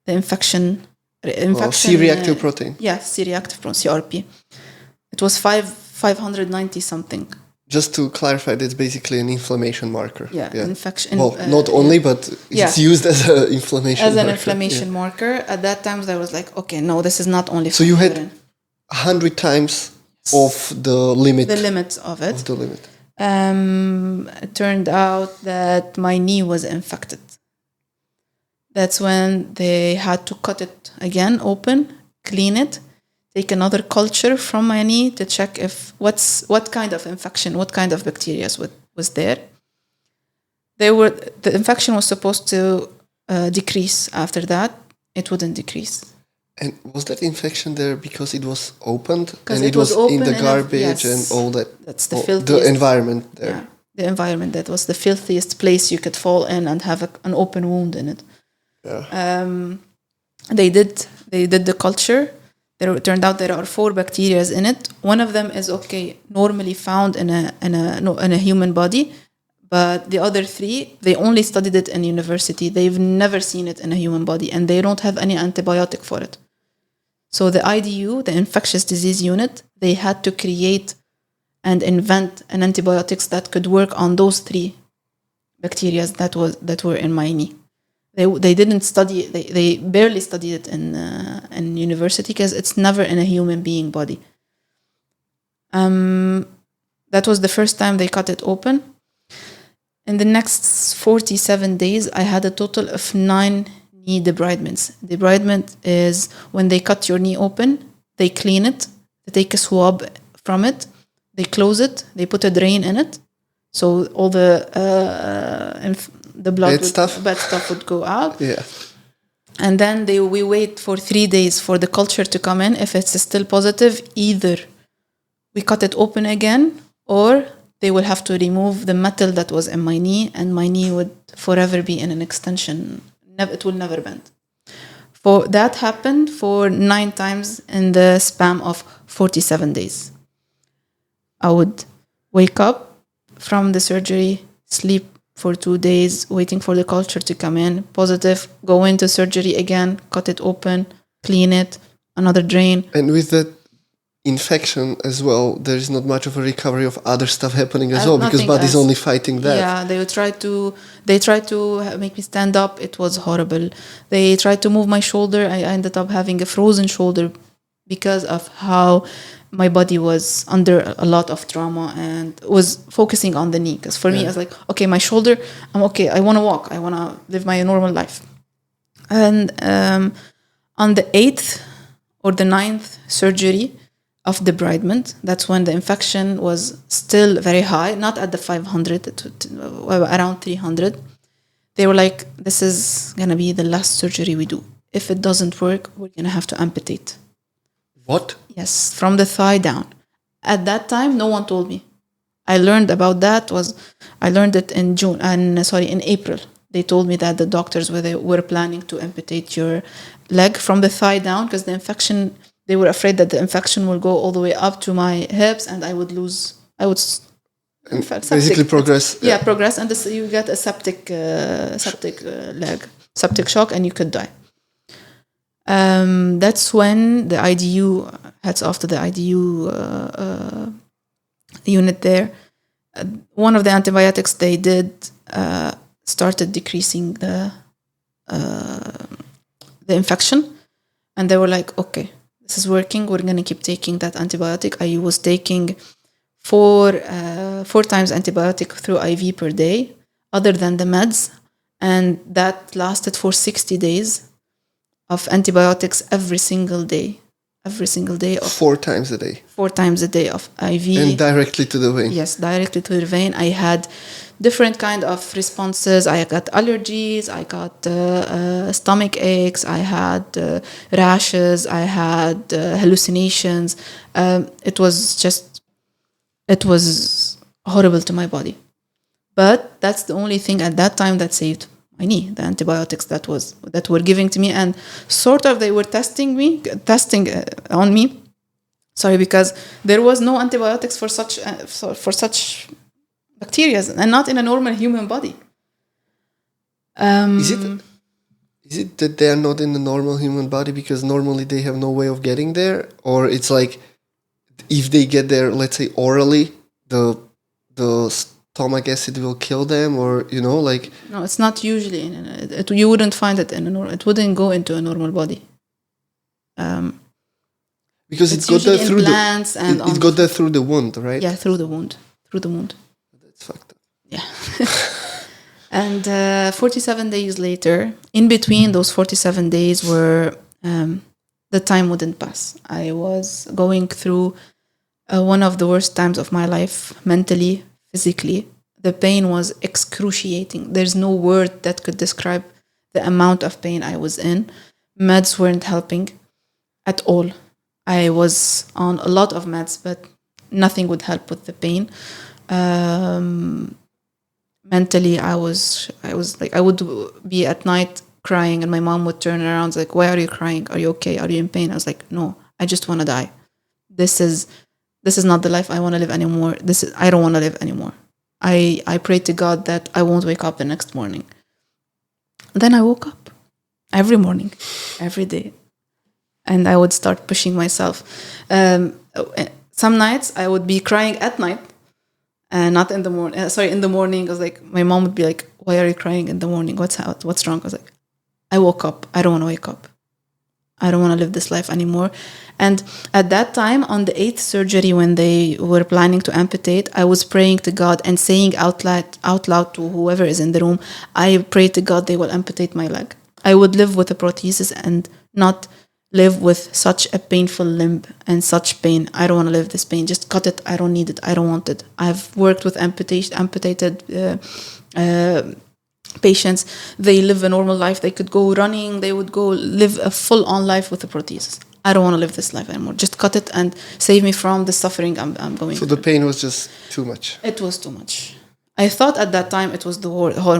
The infection. C-reactive protein. Yeah, C-reactive protein, CRP. It was 590 something. Just to clarify, that's basically an inflammation marker. Yeah. Infection. Well, not only, but it's used as an inflammation marker. As an inflammation marker. At that time, I was like, okay, no, this is not only. So you had 100 times of the limit. The limit of it. Of the limit. It turned out that my knee was infected. That's when they had to cut it again open, clean it, take another culture from my knee to check if what kind of infection, what kind of bacteria was there. The infection was supposed to decrease after that. It wouldn't decrease. And was that infection there because it was opened and it was open in the garbage and all that? That's the filthiest. The environment there. Yeah, the environment. That was the filthiest place you could fall in and have an open wound in it. Yeah. They did the culture. It turned out there are 4 bacteria in it. One of them is normally found in a human body, but the other 3 they only studied it in university. They've never seen it in a human body, and they don't have any antibiotic for it. So the IDU, the infectious disease unit, they had to create and invent an antibiotics that could work on those 3 bacteria that were in my knee. They didn't study. They barely studied it in university because it's never in a human being body. That was the first time they cut it open. In the next 47 days, I had a total of 9 knee debridements. Debridement is when they cut your knee open, they clean it, they take a swab from it, they close it, they put a drain in it, so all the blood, bad stuff would go out. Yeah. And then we wait for 3 days for the culture to come in. If it's still positive, either we cut it open again, or they will have to remove the metal that was in my knee, and my knee would forever be in an extension. It will never bend. For that happened for 9 times in the span of 47 days. I would wake up from the surgery, sleep for 2 days, waiting for the culture to come in, positive, go into surgery again, cut it open, clean it, another drain. And with that infection as well, there is not much of a recovery of other stuff happening as well, because body's only fighting that. Yeah, they tried to make me stand up. It was horrible. They tried to move my shoulder. I ended up having a frozen shoulder because of how my body was under a lot of trauma and was focusing on the knee. Because for me, I was like, okay, my shoulder, I'm okay. I want to walk. I want to live my normal life. And on the 8th or the 9th surgery of debridement, that's when the infection was still very high, not at the 500, around 300. They were like, this is going to be the last surgery we do. If it doesn't work, we're going to have to amputate. What? Yes, from the thigh down. At that time, no one told me. I learned about that I learned it in April. They told me that the doctors were planning to amputate your leg from the thigh down because the infection, they were afraid that the infection will go all the way up to my hips and I would basically progress. Yeah, progress, and you get a septic leg, septic shock, and you could die. That's when the IDU, hats off to the IDU unit there. One of the antibiotics they did started decreasing the infection, and they were like, okay, this is working. We're going to keep taking that antibiotic. I was taking 4 times antibiotic through IV per day, other than the meds, and that lasted for 60 days. Of antibiotics every single day. 4 times a day. 4 times a day of IV. And directly to the vein. Yes, directly to the vein. I had different kind of responses. I got allergies. I got stomach aches. I had rashes. I had hallucinations. It was horrible to my body. But that's the only thing at that time that saved my knee, the antibiotics that were giving to me, and sort of they were testing on me. Sorry, because there was no antibiotics for such bacteria, and not in a normal human body. Is it that they are not in the normal human body because normally they have no way of getting there, or it's like if they get there, let's say orally, the stomach acid will kill them, or like No, it's not usually. You wouldn't find it in a normal. It wouldn't go into a normal body. Because It's it got there usually in through plants and it got there through the wound, right? Yeah, through the wound. Through the wound. That's fucked up. Yeah. And 47 days later, in between those 47 days were the time wouldn't pass. I was going through one of the worst times of my life, mentally, physically. The pain was excruciating. There's no word that could describe the amount of pain I was in. Meds weren't helping at all. I was on a lot of meds, but nothing would help with the pain. Mentally, I was like, I would be at night crying, and my mom would turn around like, "Why are you crying? Are you okay? Are you in pain?" I was like, "No, I just want to die. This is not the life I want to live anymore. I don't want to live anymore." I prayed to God that I won't wake up the next morning. Then I woke up every morning, every day, and I would start pushing myself. Some nights I would be crying at night. Not in the morning. In the morning, I was like, my mom would be like, "Why are you crying in the morning? What's wrong?" I was like, I woke up. I don't want to wake up. I don't want to live this life anymore. And at that time, on the 8th surgery, when they were planning to amputate, I was praying to God and saying out loud to whoever is in the room, I pray to God they will amputate my leg. I would live with a prosthesis and not live with such a painful limb and such pain. I don't want to live this pain. Just cut it. I don't need it. I don't want it. I've worked with amputated patients. They live a normal life. They could go running. They would go live a full-on life with a prosthesis. I don't want to live this life anymore. Just cut it and save me from the suffering I'm going through. So the pain was just too much. It was too much. I thought at that time it was the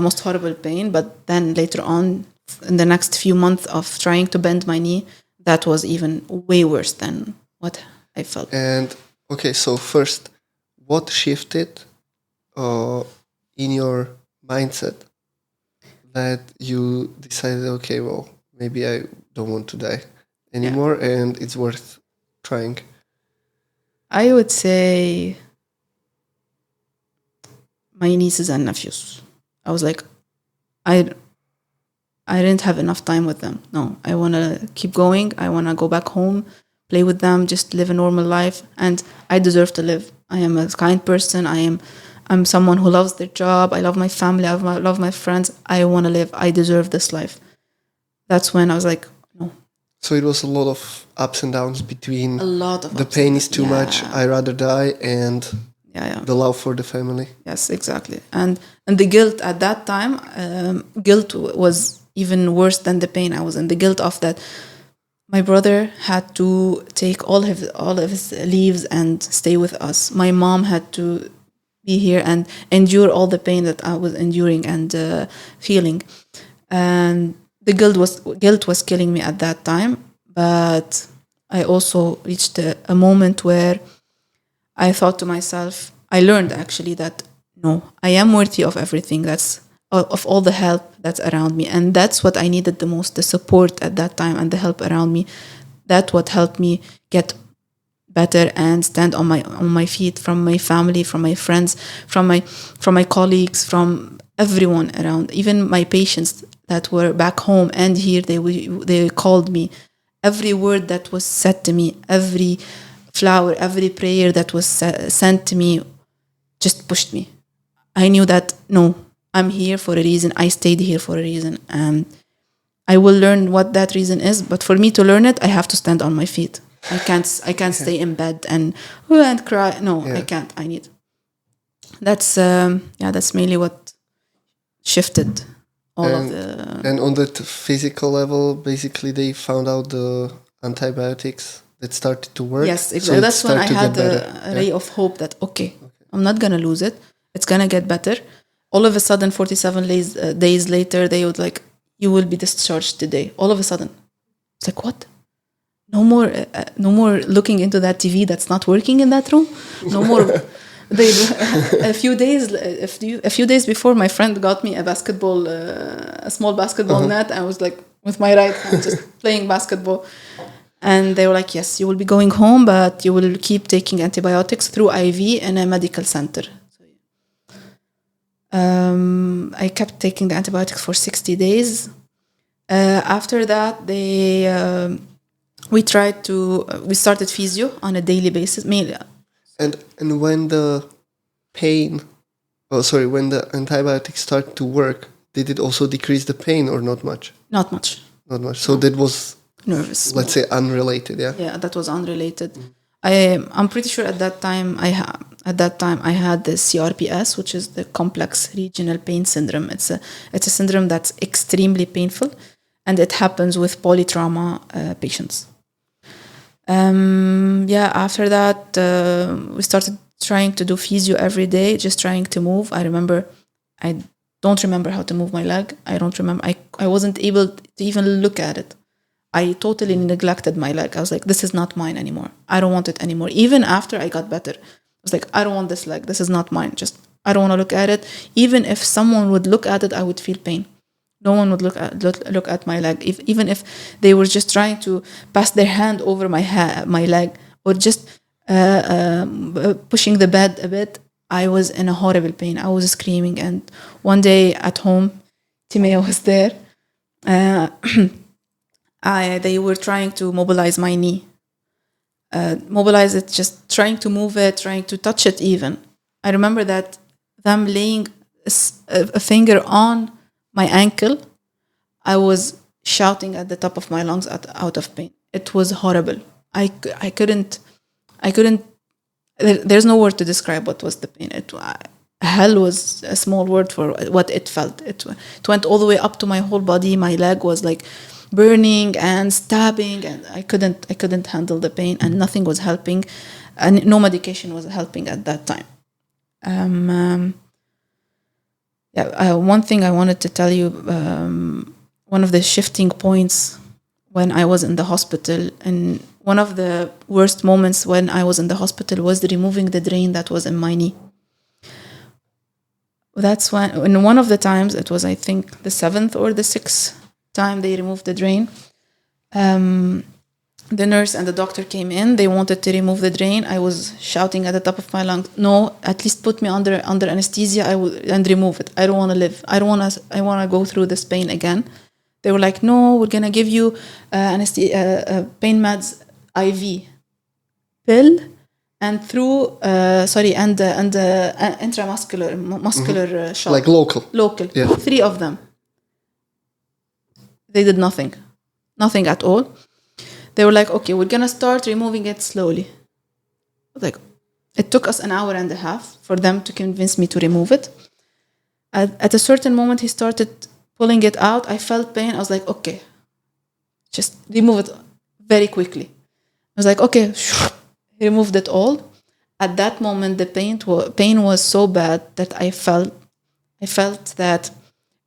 most horrible pain, but then later on, in the next few months of trying to bend my knee, that was even way worse than what I felt. And okay, so first, what shifted in your mindset that you decided, okay, well, maybe I don't want to die anymore, and it's worth trying? I would say my nieces and nephews. I was like, I didn't have enough time with them. No, I want to keep going. I want to go back home, play with them, just live a normal life. And I deserve to live. I am a kind person. I'm someone who loves their job. I love my family. I love my friends. I want to live. I deserve this life. That's when I was like, no. So it was a lot of ups and downs between A lot of the ups pain and is too downs. much, I rather die, and Yeah. the love for the family. Yes, exactly. And the guilt at that time, guilt was even worse than the pain I was in. The guilt of that my brother had to take all of his leaves and stay with us. My mom had to be here and endure all the pain that I was enduring and feeling. And the guilt was killing me at that time. But I also reached a moment where I thought to myself, I learned actually that no, I am worthy of everything of all the help that's around me. And that's what I needed the most, the support at that time and the help around me. That's what helped me get better and stand on my feet, from my family, from my friends, from my colleagues, from everyone around, even my patients that were back home and here. They called me. Every word that was said to me, every flower, every prayer that was sent to me just pushed me. I knew that no, I'm here for a reason. I stayed here for a reason, and I will learn what that reason is. But for me to learn it, I have to stand on my feet. I can't stay in bed and cry. No, I can't. I need. That's mainly what shifted all of the. And on that physical level, basically, they found out the antibiotics that started to work. Yes, exactly. So that's when I had a ray of hope that okay, I'm not gonna lose it. It's gonna get better. All of a sudden, 47 days later, they would like, you will be discharged today. All of a sudden, it's like, what? No more looking into that TV that's not working in that room. No more They a few days before, my friend got me a small basketball net. I was like with my right hand just playing basketball, and they were like, "Yes, you will be going home, but you will keep taking antibiotics through IV in a medical center." I kept taking the antibiotics for 60 days. After that, we started physio on a daily basis, mainly. And when the when the antibiotics start to work, did it also decrease the pain or not much? Not much. Not much. So that was Nervous. let's say unrelated, yeah. Yeah, that was unrelated. I'm pretty sure at that time I had the CRPS, which is the complex regional pain syndrome. It's a syndrome that's extremely painful, and it happens with polytrauma patients. After that, we started trying to do physio every day, just trying to move. I don't remember how to move my leg. I don't remember. I wasn't able to even look at it. I totally neglected my leg. I was like, this is not mine anymore. I don't want it anymore. Even after I got better, I was like, I don't want this leg. This is not mine. I don't want to look at it. Even if someone would look at it, I would feel pain. No one would look at my leg. Even if they were just trying to pass their hand over my leg, or just pushing the bed a bit, I was in a horrible pain. I was screaming. And one day at home, Timea was there. They were trying to mobilize my knee. Mobilize it, just trying to move it, trying to touch it even. I remember that them laying a finger on my ankle, I was shouting at the top of my lungs out of pain. It was horrible. I couldn't, there's no word to describe what was the pain. Hell was a small word for what it felt. It went all the way up to my whole body. My leg was like burning and stabbing, and I couldn't handle the pain, and nothing was helping, and no medication was helping at that time. One thing I wanted to tell you, one of the shifting points when I was in the hospital, and one of the worst moments when I was in the hospital was removing the drain that was in my knee. That's when, in one of the times, it was, I think, the 7th or the 6th time they removed the drain. The nurse and the doctor came in. They wanted to remove the drain. I was shouting at the top of my lungs, "No, at least put me under anesthesia. And remove it. I don't want to live. I want to go through this pain again." They were like, "No, we're gonna give you pain meds IV pill and through intramuscular shot, like local. Yeah. 3 of them." They did nothing at all. They were like, "Okay, we're gonna start removing it slowly." Like, it took us an hour and a half for them to convince me to remove it. At a certain moment, he started pulling it out. I felt pain. I was like, "Okay, just remove it very quickly." I was like, "Okay," he removed it all. At that moment, the pain was so bad that I felt that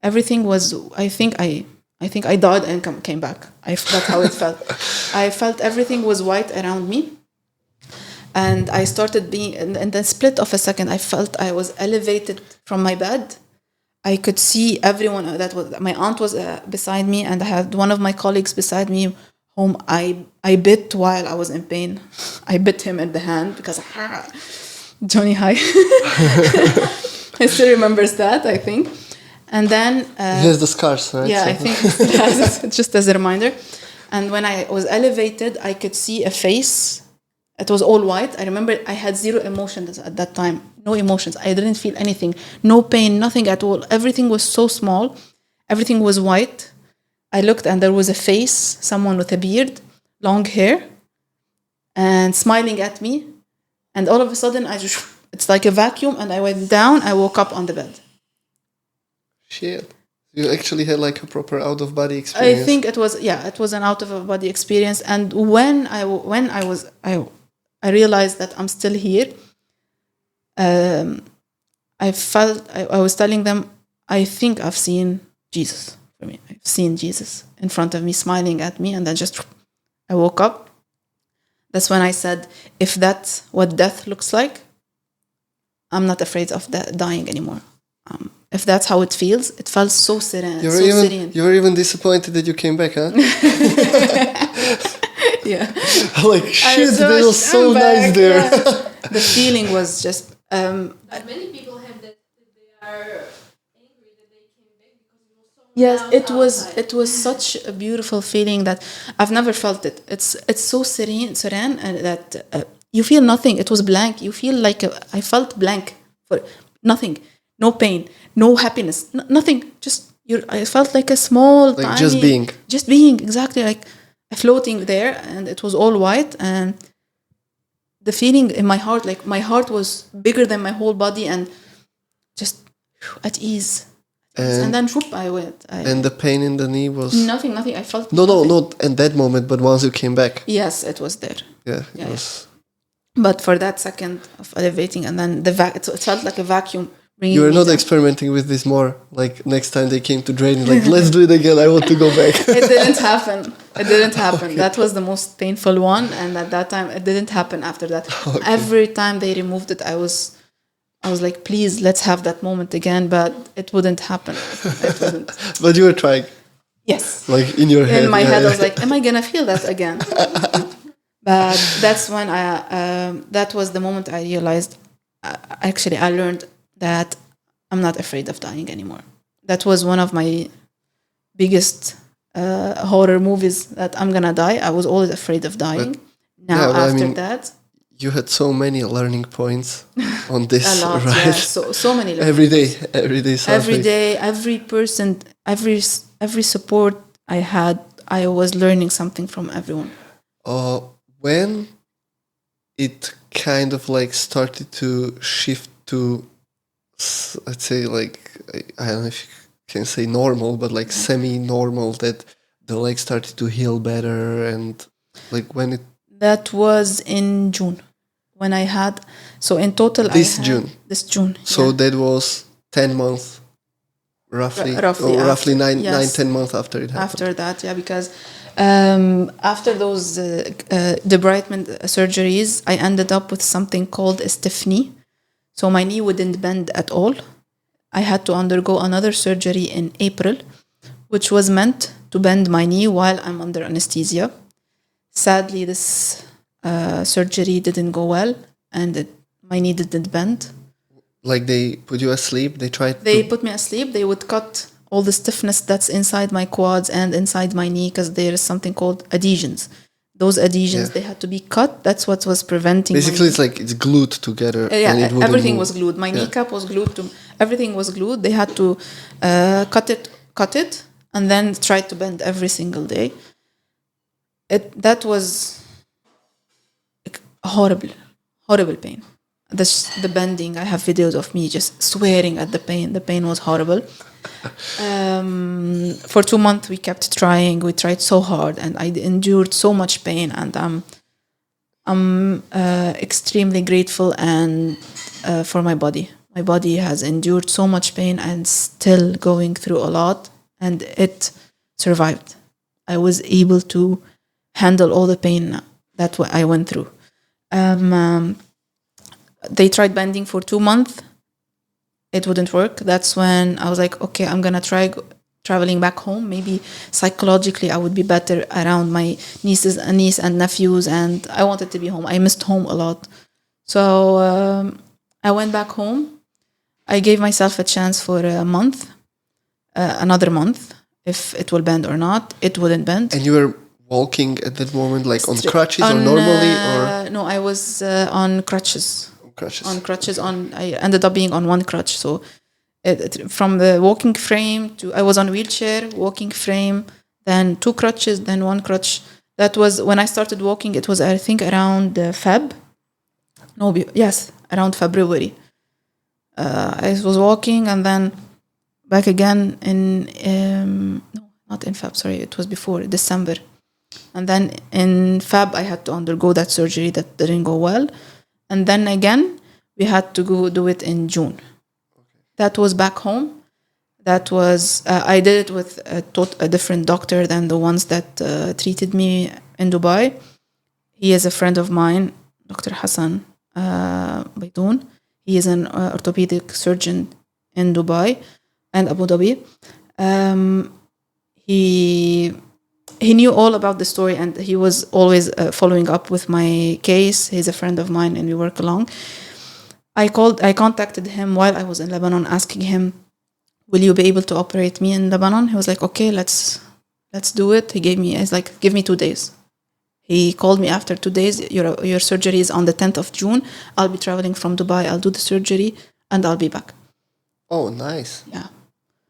everything was. I think I died and came back. That's how it felt. I felt everything was white around me. And I started being, in the split of a second, I felt I was elevated from my bed. I could see everyone. My aunt was beside me, and I had one of my colleagues beside me, whom I bit while I was in pain. I bit him in the hand because Johnny High. He still remembers that, I think. And then he has the scars, right? Yeah, I think just as a reminder. And when I was elevated, I could see a face. It was all white. I remember I had 0 emotions at that time. No emotions. I didn't feel anything. No pain, nothing at all. Everything was so small. Everything was white. I looked and there was a face, someone with a beard, long hair, and smiling at me. And all of a sudden, it's like a vacuum, and I went down. I woke up on the bed. Shit. You actually had like a proper out-of-body experience. I think it was an out-of-body experience. And when I realized that I'm still here, I was telling them, I think I've seen Jesus for me. I've seen Jesus in front of me, smiling at me, and then I woke up. That's when I said, if that's what death looks like, I'm not afraid of dying anymore. If that's how it feels, it felt so serene. You were even disappointed that you came back, huh? Yeah. Like, shit, they were so nice there. Yeah. The feeling was just... But many people have that they are angry that they came back because it was so Yes, loud outside. it was such a beautiful feeling that I've never felt it. It's so serene, and that you feel nothing. It was blank. You feel like I felt blank for nothing, no pain, no happiness, nothing. Just I felt like a small, Like tiny, just being exactly like floating there, and it was all white. And the feeling in my heart, like my heart was bigger than my whole body, and just at ease. And then whoop, I went. And the pain in the knee was... Nothing. I felt No, nothing. not at that moment, but once you came back. Yes, it was there. Yeah, Yeah, it was... But for that second of elevating, and then it felt like a vacuum. You were not experimenting with this more. Like, next time they came to drain, like, let's do it again. I want to go back. It didn't happen. Okay. That was the most painful one. And at that time, it didn't happen after that. Okay. Every time they removed it, I was like, please, let's have that moment again. But it wouldn't happen. It wouldn't. But you were trying. Yes. Like, in your head. In my head, I was like, am I going to feel that again? But that's when that was the moment I realized, I learned that I'm not afraid of dying anymore. That was one of my biggest horror movies, that I'm going to die. I was always afraid of dying. That... You had so many learning points on this, a lot, right? Yeah. So many learning every day, points. Every day, every person, every support I had, I was learning something from everyone. When it kind of like started to shift to, let's say, like, I don't know if you can say normal, but like semi-normal, that the leg started to heal better, and like when it... That was in June, when I had... So in total, This June. So that was 10 months, roughly 9-10 months after it happened. After that, yeah, because after those debridement surgeries, I ended up with something called a stiff knee. So my knee wouldn't bend at all. I had to undergo another surgery in April, which was meant to bend my knee while I'm under anesthesia. Sadly, this surgery didn't go well, and my knee didn't bend. Like, they put you asleep? They put me asleep. They would cut all the stiffness that's inside my quads and inside my knee, because there is something called adhesions. Those adhesions, they had to be cut. That's what was preventing. Basically, it's like it's glued together. Yeah, and everything was glued. My kneecap was glued to... Everything was glued. They had to cut it, and then try to bend every single day. That was horrible pain. The bending, I have videos of me just swearing at the pain. The pain was horrible. For 2 months, we kept trying. We tried so hard, and I endured so much pain. And I'm extremely grateful and for my body. My body has endured so much pain and still going through a lot, and it survived. I was able to handle all the pain that I went through. They tried bending for 2 months. It wouldn't work. That's when I was like, okay, I'm going to try traveling back home. Maybe psychologically I would be better around my niece and nephews, and I wanted to be home. I missed home a lot. So I went back home. I gave myself a chance for a month, another month, if it will bend or not. It wouldn't bend. And you were walking at that moment, like on crutches or normally? Or no, I was on crutches. I ended up being on one crutch. So from the walking frame to... I was on wheelchair, walking frame, then 2 crutches, then 1 crutch. That was when I started walking. It was, I think, around around February. I was walking, and then back again in... no, not in Feb, sorry. It was before, December. And then in Feb, I had to undergo that surgery that didn't go well. And then again, we had to go do it in June. That was back home. That was... I did it with a different doctor than the ones that treated me in Dubai. He is a friend of mine, Dr. Hassan Baitoun. He is an orthopedic surgeon in Dubai and Abu Dhabi. He knew all about the story, and he was always following up with my case. He's a friend of mine, and we work along. I contacted him while I was in Lebanon, asking him, "Will you be able to operate me in Lebanon?" He was like, "Okay, let's do it." He's like, "Give me 2 days." He called me after 2 days. Your surgery is on the 10th of June. I'll be traveling from Dubai. I'll do the surgery, and I'll be back. Oh, nice. Yeah,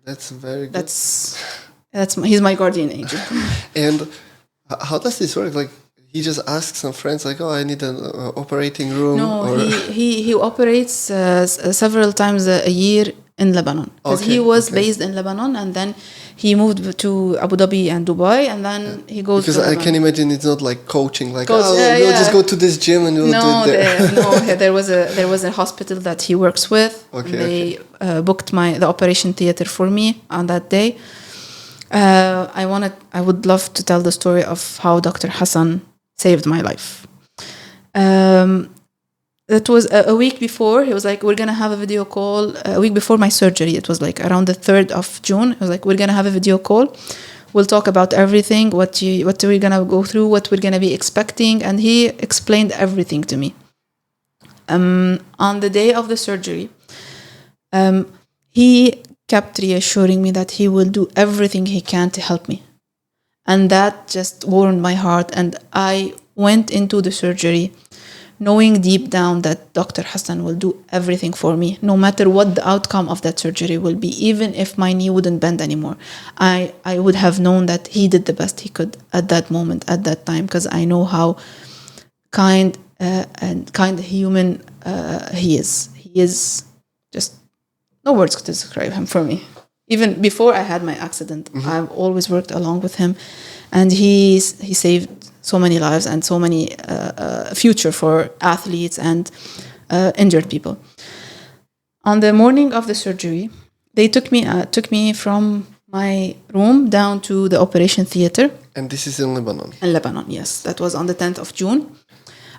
That's very good. he's my guardian angel. And how does this work? Like, he just asks some friends, like, "Oh, I need an operating room." No, or... he operates several times a year in Lebanon, because he was based in Lebanon, and then he moved to Abu Dhabi and Dubai, and then he goes. Because I can imagine it's not like coaching, like you'll just go to this gym and you'll do it there. There was a hospital that he works with. They booked the operation theater for me on that day. I would love to tell the story of how Dr. Hassan saved my life. It was a week before. He was like, "We're gonna have a video call." A week before my surgery, it was like around the 3rd of June. He was like, "We're gonna have a video call. We'll talk about everything. What we're gonna go through. What we're gonna be expecting." And he explained everything to me. On the day of the surgery, he kept reassuring me that he will do everything he can to help me, and that just warmed my heart. And I went into the surgery knowing deep down that Dr. Hassan will do everything for me, no matter what the outcome of that surgery will be. Even if my knee wouldn't bend anymore, I would have known that he did the best he could at that moment, at that time, because I know how kind human he is. He is just no words to describe him for me. Even before I had my accident, I've always worked along with him, and he saved so many lives and so many future for athletes and injured people. On the morning of the surgery, they took me from my room down to the operation theater. And this is in Lebanon? In Lebanon, yes. That was on the 10th of June.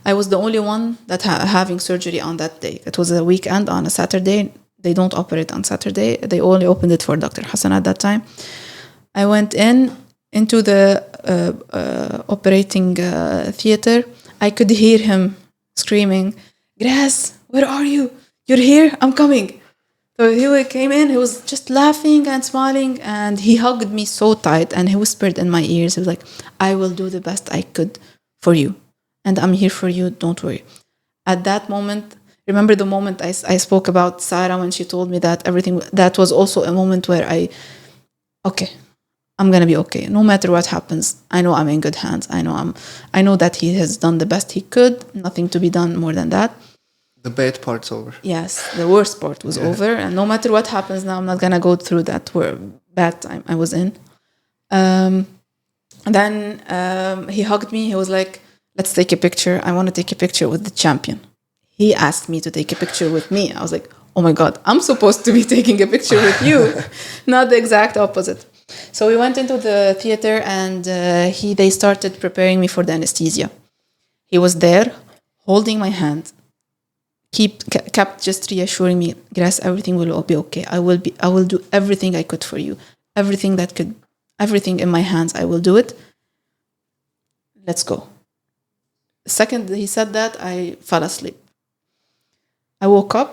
I was the only one that having surgery on that day. It was a weekend on a Saturday. They don't operate on Saturday. They only opened it for Dr. Hassan at that time. I went into the operating theater. I could hear him screaming, "Grece, where are you? You're here? I'm coming." So he came in. He was just laughing and smiling, and he hugged me so tight, and he whispered in my ears. He was like, "I will do the best I could for you, and I'm here for you. Don't worry." At that moment, remember the moment I spoke about Sarah when she told me that everything, that was also a moment where I'm going to be okay. No matter what happens, I know I'm in good hands. I know that he has done the best he could. Nothing to be done more than that. The bad part's over. Yes, the worst part was over. And no matter what happens now, I'm not going to go through that bad time I was in. Then he hugged me. He was like, "Let's take a picture. I want to take a picture with the champion." He asked me to take a picture with me. I was like, "Oh my God, I'm supposed to be taking a picture with you." Not the exact opposite. So we went into the theater, and they started preparing me for the anesthesia. He was there holding my hand, kept just reassuring me, "Grece, everything will be okay. I will do everything I could for you. Everything in my hands, I will do it. Let's go." The second he said that, I fell asleep. I woke up.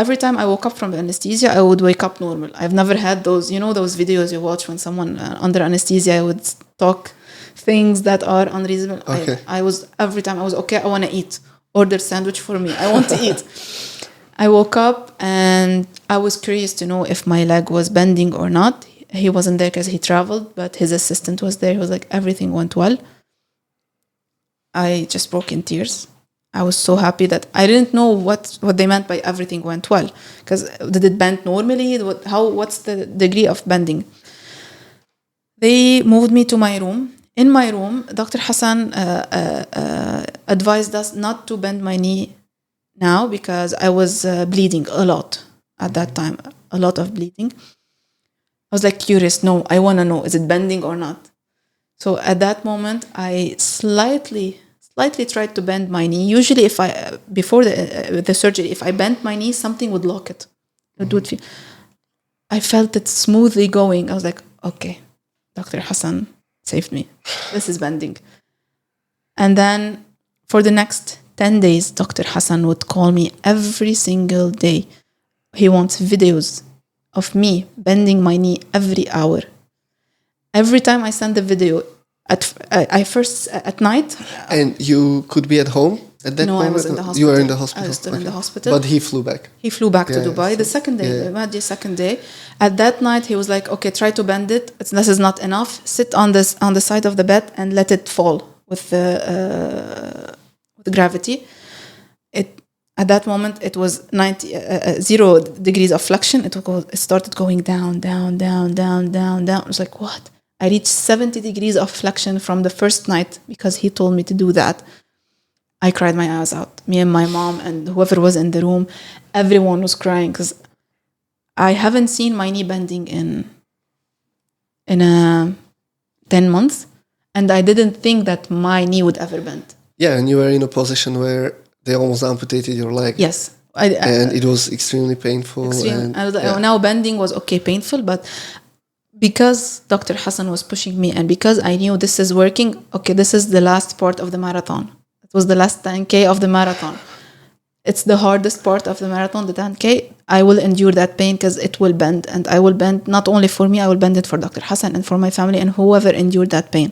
Every time I woke up from the anesthesia, I would wake up normal. I've never had those videos you watch when someone under anesthesia would talk things that are unreasonable. Okay. Every time I was okay. I want to eat. Order sandwich for me. I want to eat. I woke up and I was curious to know if my leg was bending or not. He wasn't there because he traveled, but his assistant was there. He was like, "Everything went well." I just broke in tears. I was so happy that I didn't know what they meant by everything went well. Because did it bend normally? What's the degree of bending? They moved me to my room. In my room, Dr. Hassan advised us not to bend my knee now because I was bleeding a lot at that time. A lot of bleeding. I was like curious. No, I want to know, is it bending or not? So at that moment, I slightly slightly tried to bend my knee. Usually, if I before the surgery, if I bent my knee, something would lock it. It would feel. I felt it smoothly going. I was like, okay, Dr. Hassan saved me. This is bending. And then for the next 10 days, Dr. Hassan would call me every single day. He wants videos of me bending my knee every hour. Every time I send the video, I first at night. And you could be at home at that moment? No, I was in the hospital. You were in the hospital? I was still in the hospital. But he flew back? He flew back to Dubai the second day, the second day. At that night, he was like, okay, try to bend it. This is not enough. Sit on the side of the bed and let it fall with the gravity. At that moment, it was 0 degrees of flexion. It started going down, down, down, down, down, down. I was like, what? I reached 70 degrees of flexion from the first night because he told me to do that. I cried my eyes out. Me and my mom and whoever was in the room, everyone was crying because I haven't seen my knee bending in 10 months, and I didn't think that my knee would ever bend. Yeah, and you were in a position where they almost amputated your leg. Yes. And it was extremely painful. Now bending was okay, painful, but because Dr. Hassan was pushing me and because I knew this is working, okay, this is the last part of the marathon. It was the last 10K of the marathon. It's the hardest part of the marathon, the 10K. I will endure that pain because it will bend. And I will bend not only for me, I will bend it for Dr. Hassan and for my family and whoever endured that pain.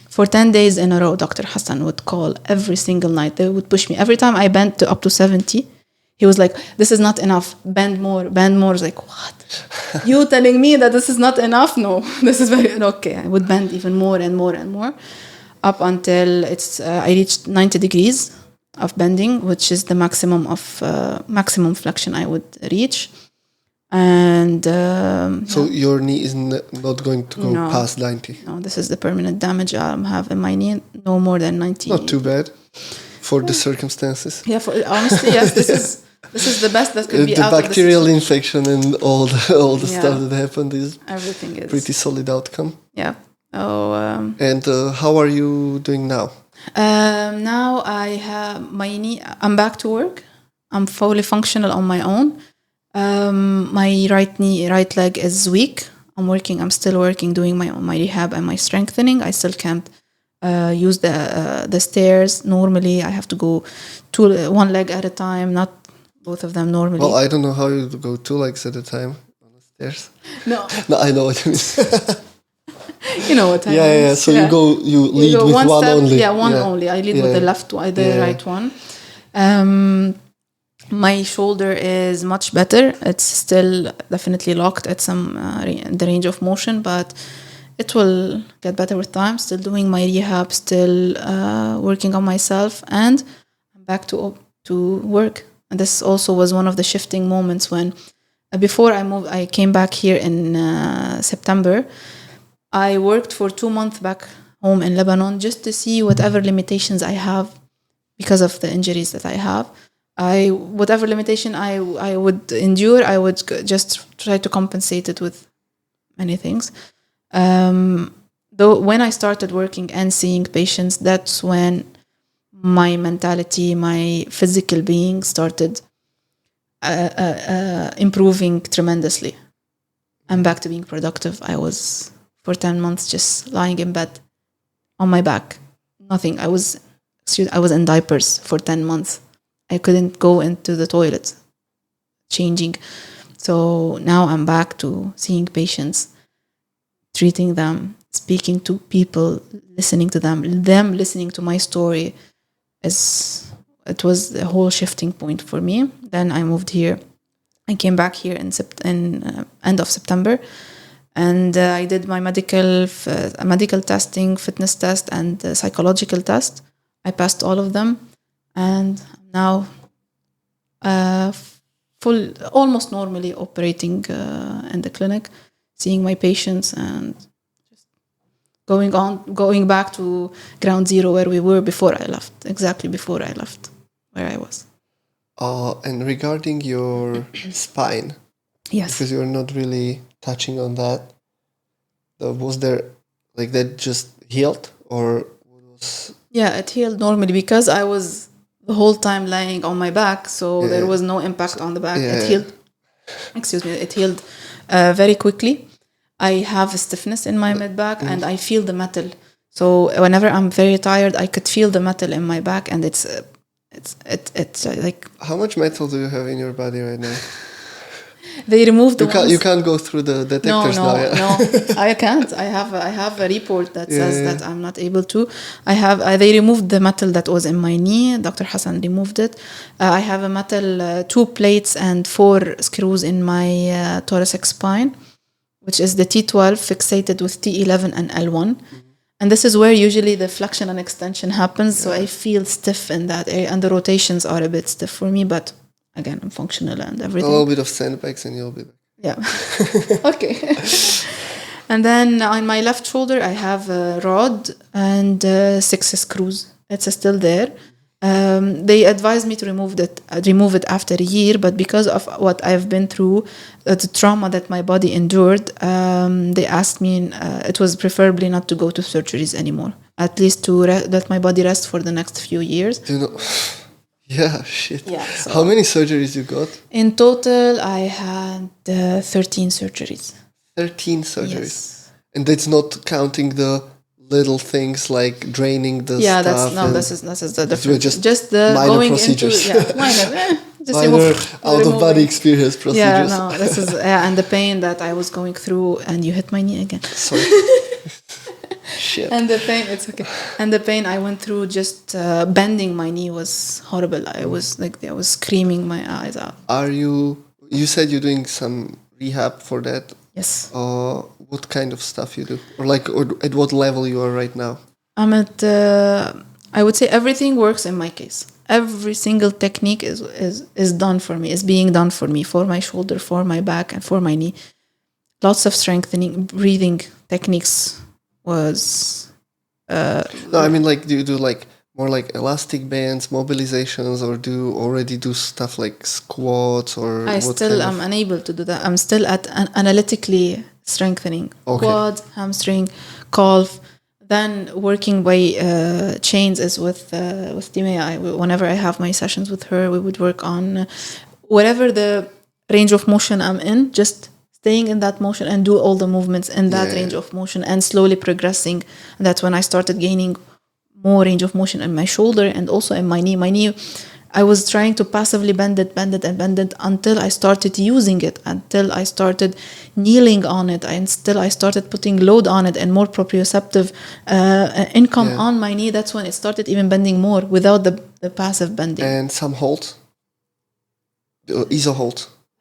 For 10 days in a row, Dr. Hassan would call every single night. They would push me. Every time I bent to up to 70, he was like, this is not enough. Bend more, bend more. I was like, what? You telling me that this is not enough? No, this is very, okay. I would bend even more and more and more up until I reached 90 degrees of bending, which is the maximum flexion I would reach. And so your knee is not going to go past 90? No, this is the permanent damage I have in my knee, no more than 90. Not too bad for the circumstances. Yeah, honestly, yes, this is the best that could be out of the bacterial situation. infection and all the stuff that happened is everything is pretty solid outcome. Yeah. Oh. And how are you doing now? Now I have my knee. I'm back to work. I'm fully functional on my own. My right leg is weak. I'm still working, doing my rehab and my strengthening. I still can't use the stairs. Normally, I have to go one leg at a time, not both of them normally. Well, I don't know how you go 2 legs at a time on the stairs. No, I know what you mean. You know what I mean. Yeah. So you lead with one only. Yeah, one only. I lead with the left one, the right one. My shoulder is much better. It's still definitely locked at the range of motion, but it will get better with time. Still doing my rehab, still working on myself, and I'm back to work. And this also was one of the shifting moments when, before I moved, I came back here in September. I worked for 2 months back home in Lebanon just to see whatever limitations I have because of the injuries that I have. Whatever limitation I would endure, I would just try to compensate it with many things. Though when I started working and seeing patients, that's when my mentality, my physical being started improving tremendously. I'm back to being productive. I was for 10 months just lying in bed on my back. Nothing. I was in diapers for 10 months. I couldn't go into the toilet, changing. So now I'm back to seeing patients, treating them, speaking to people, listening to them listening to my story. It was the whole shifting point for me. Then I moved here. I came back here in end of September, and I did my medical testing, fitness test, and psychological test. I passed all of them, and now almost normally operating in the clinic, seeing my patients, and just going back to ground zero where we were before I left, exactly before I left where I was. And regarding your spine, yes, because you're not really touching on that, was there like that just healed, or Yeah, it healed normally because I was the whole time lying on my back, so there was no impact on the back. Yeah. It healed. Excuse me. It healed very quickly. I have a stiffness in my mid back, and I feel the metal. So whenever I'm very tired, I could feel the metal in my back, and it's like How much metal do you have in your body right now? they removed the You can't go through the detectors now. Yeah? No, I can't. I have a report that says that I'm not able to. They removed the metal that was in my knee. Dr. Hassan removed it. I have a metal 2 plates and 4 screws in my thoracic spine, which is the T12 fixated with T11 and L1. And this is where usually the flexion and extension happens. So I feel stiff in that area, and the rotations are a bit stiff for me, but again, I'm functional and A everything. little bit of sandbags and you'll be back. Yeah. Okay. And then on my left shoulder, I have a rod and 6 screws. It's still there. They advised me to remove it after a year, but because of what I've been through, the trauma that my body endured, they asked me it was preferably not to go to surgeries anymore, at least to let my body rest for the next few years. Do you know? Yeah, shit. Yeah, so How many surgeries you got? in total, I had 13 surgeries. 13 surgeries. Yes. And that's not counting the little things like draining the Yeah, stuff. this is the were difference. just the minor going procedures. into minor, just minor remove, out-of-body removing. experience Yeah, procedures. no, this is and the pain that I was going through, and you hit my knee again. Sorry. Shit. And the pain, it's okay. And the pain I went through just bending my knee was horrible. I was screaming my eyes out. You said you're doing some rehab for that. Yes. What kind of stuff you do? Or at what level you are right now? I'm at, I would say everything works in my case. Every single technique is done for me, is being done for me, for my shoulder, for my back, and for my knee. Lots of strengthening, breathing techniques was... No, I mean, do you do more like elastic bands, mobilizations, or do you already do stuff like squats or I still am unable to do that. I'm still at analytically strengthening. Okay. Quad, hamstring, calf. Then working by chains is with Timea. Whenever I have my sessions with her, we would work on whatever the range of motion I'm in, just staying in that motion and do all the movements in that range of motion and slowly progressing. And that's when I started gaining more range of motion in my shoulder and also in my knee. My knee, I was trying to passively bend it until I started using it, until I started kneeling on it, and still I started putting load on it and more proprioceptive income on my knee. That's when it started even bending more without the passive bending. And some holds?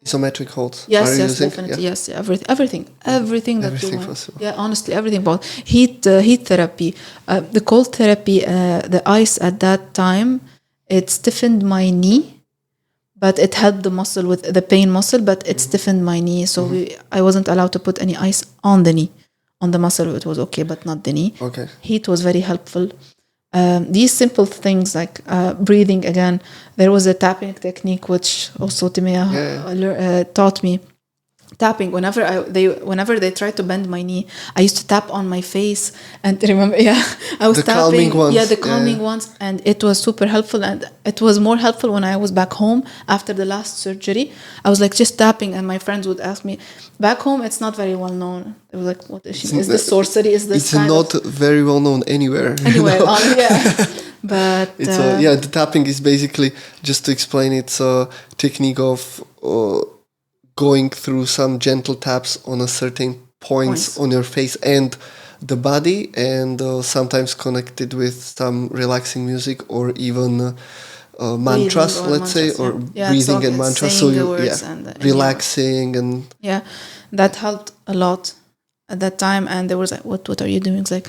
Isometric holds? Yes, definitely. Yeah. Yes, everything that Everything you possible. Yeah, honestly, everything possible. Heat therapy, the cold therapy, the ice at that time, it stiffened my knee, but it helped the muscle with the pain muscle, but it stiffened my knee. So I wasn't allowed to put any ice on the knee. On the muscle, it was okay, but not the knee. Okay. Heat was very helpful. These simple things like breathing again. There was a tapping technique which also Timea taught me. Tapping whenever they tried to bend my knee, I used to tap on my face and remember, I was the tapping, calming ones. the calming ones, and it was super helpful. And it was more helpful when I was back home after the last surgery. I was like just tapping, and my friends would ask me, back home it's not very well known. They were like, "What is she? Is this sorcery? Is this?" It's not very well known anywhere. Anywhere, but the tapping is basically, just to explain, it's a technique of going through some gentle taps on a certain points on your face and the body, and sometimes connected with some relaxing music or even mantras, let's say, or breathing and mantras. So you relaxing and that helped a lot at that time. And there was like, what are you doing? It's like,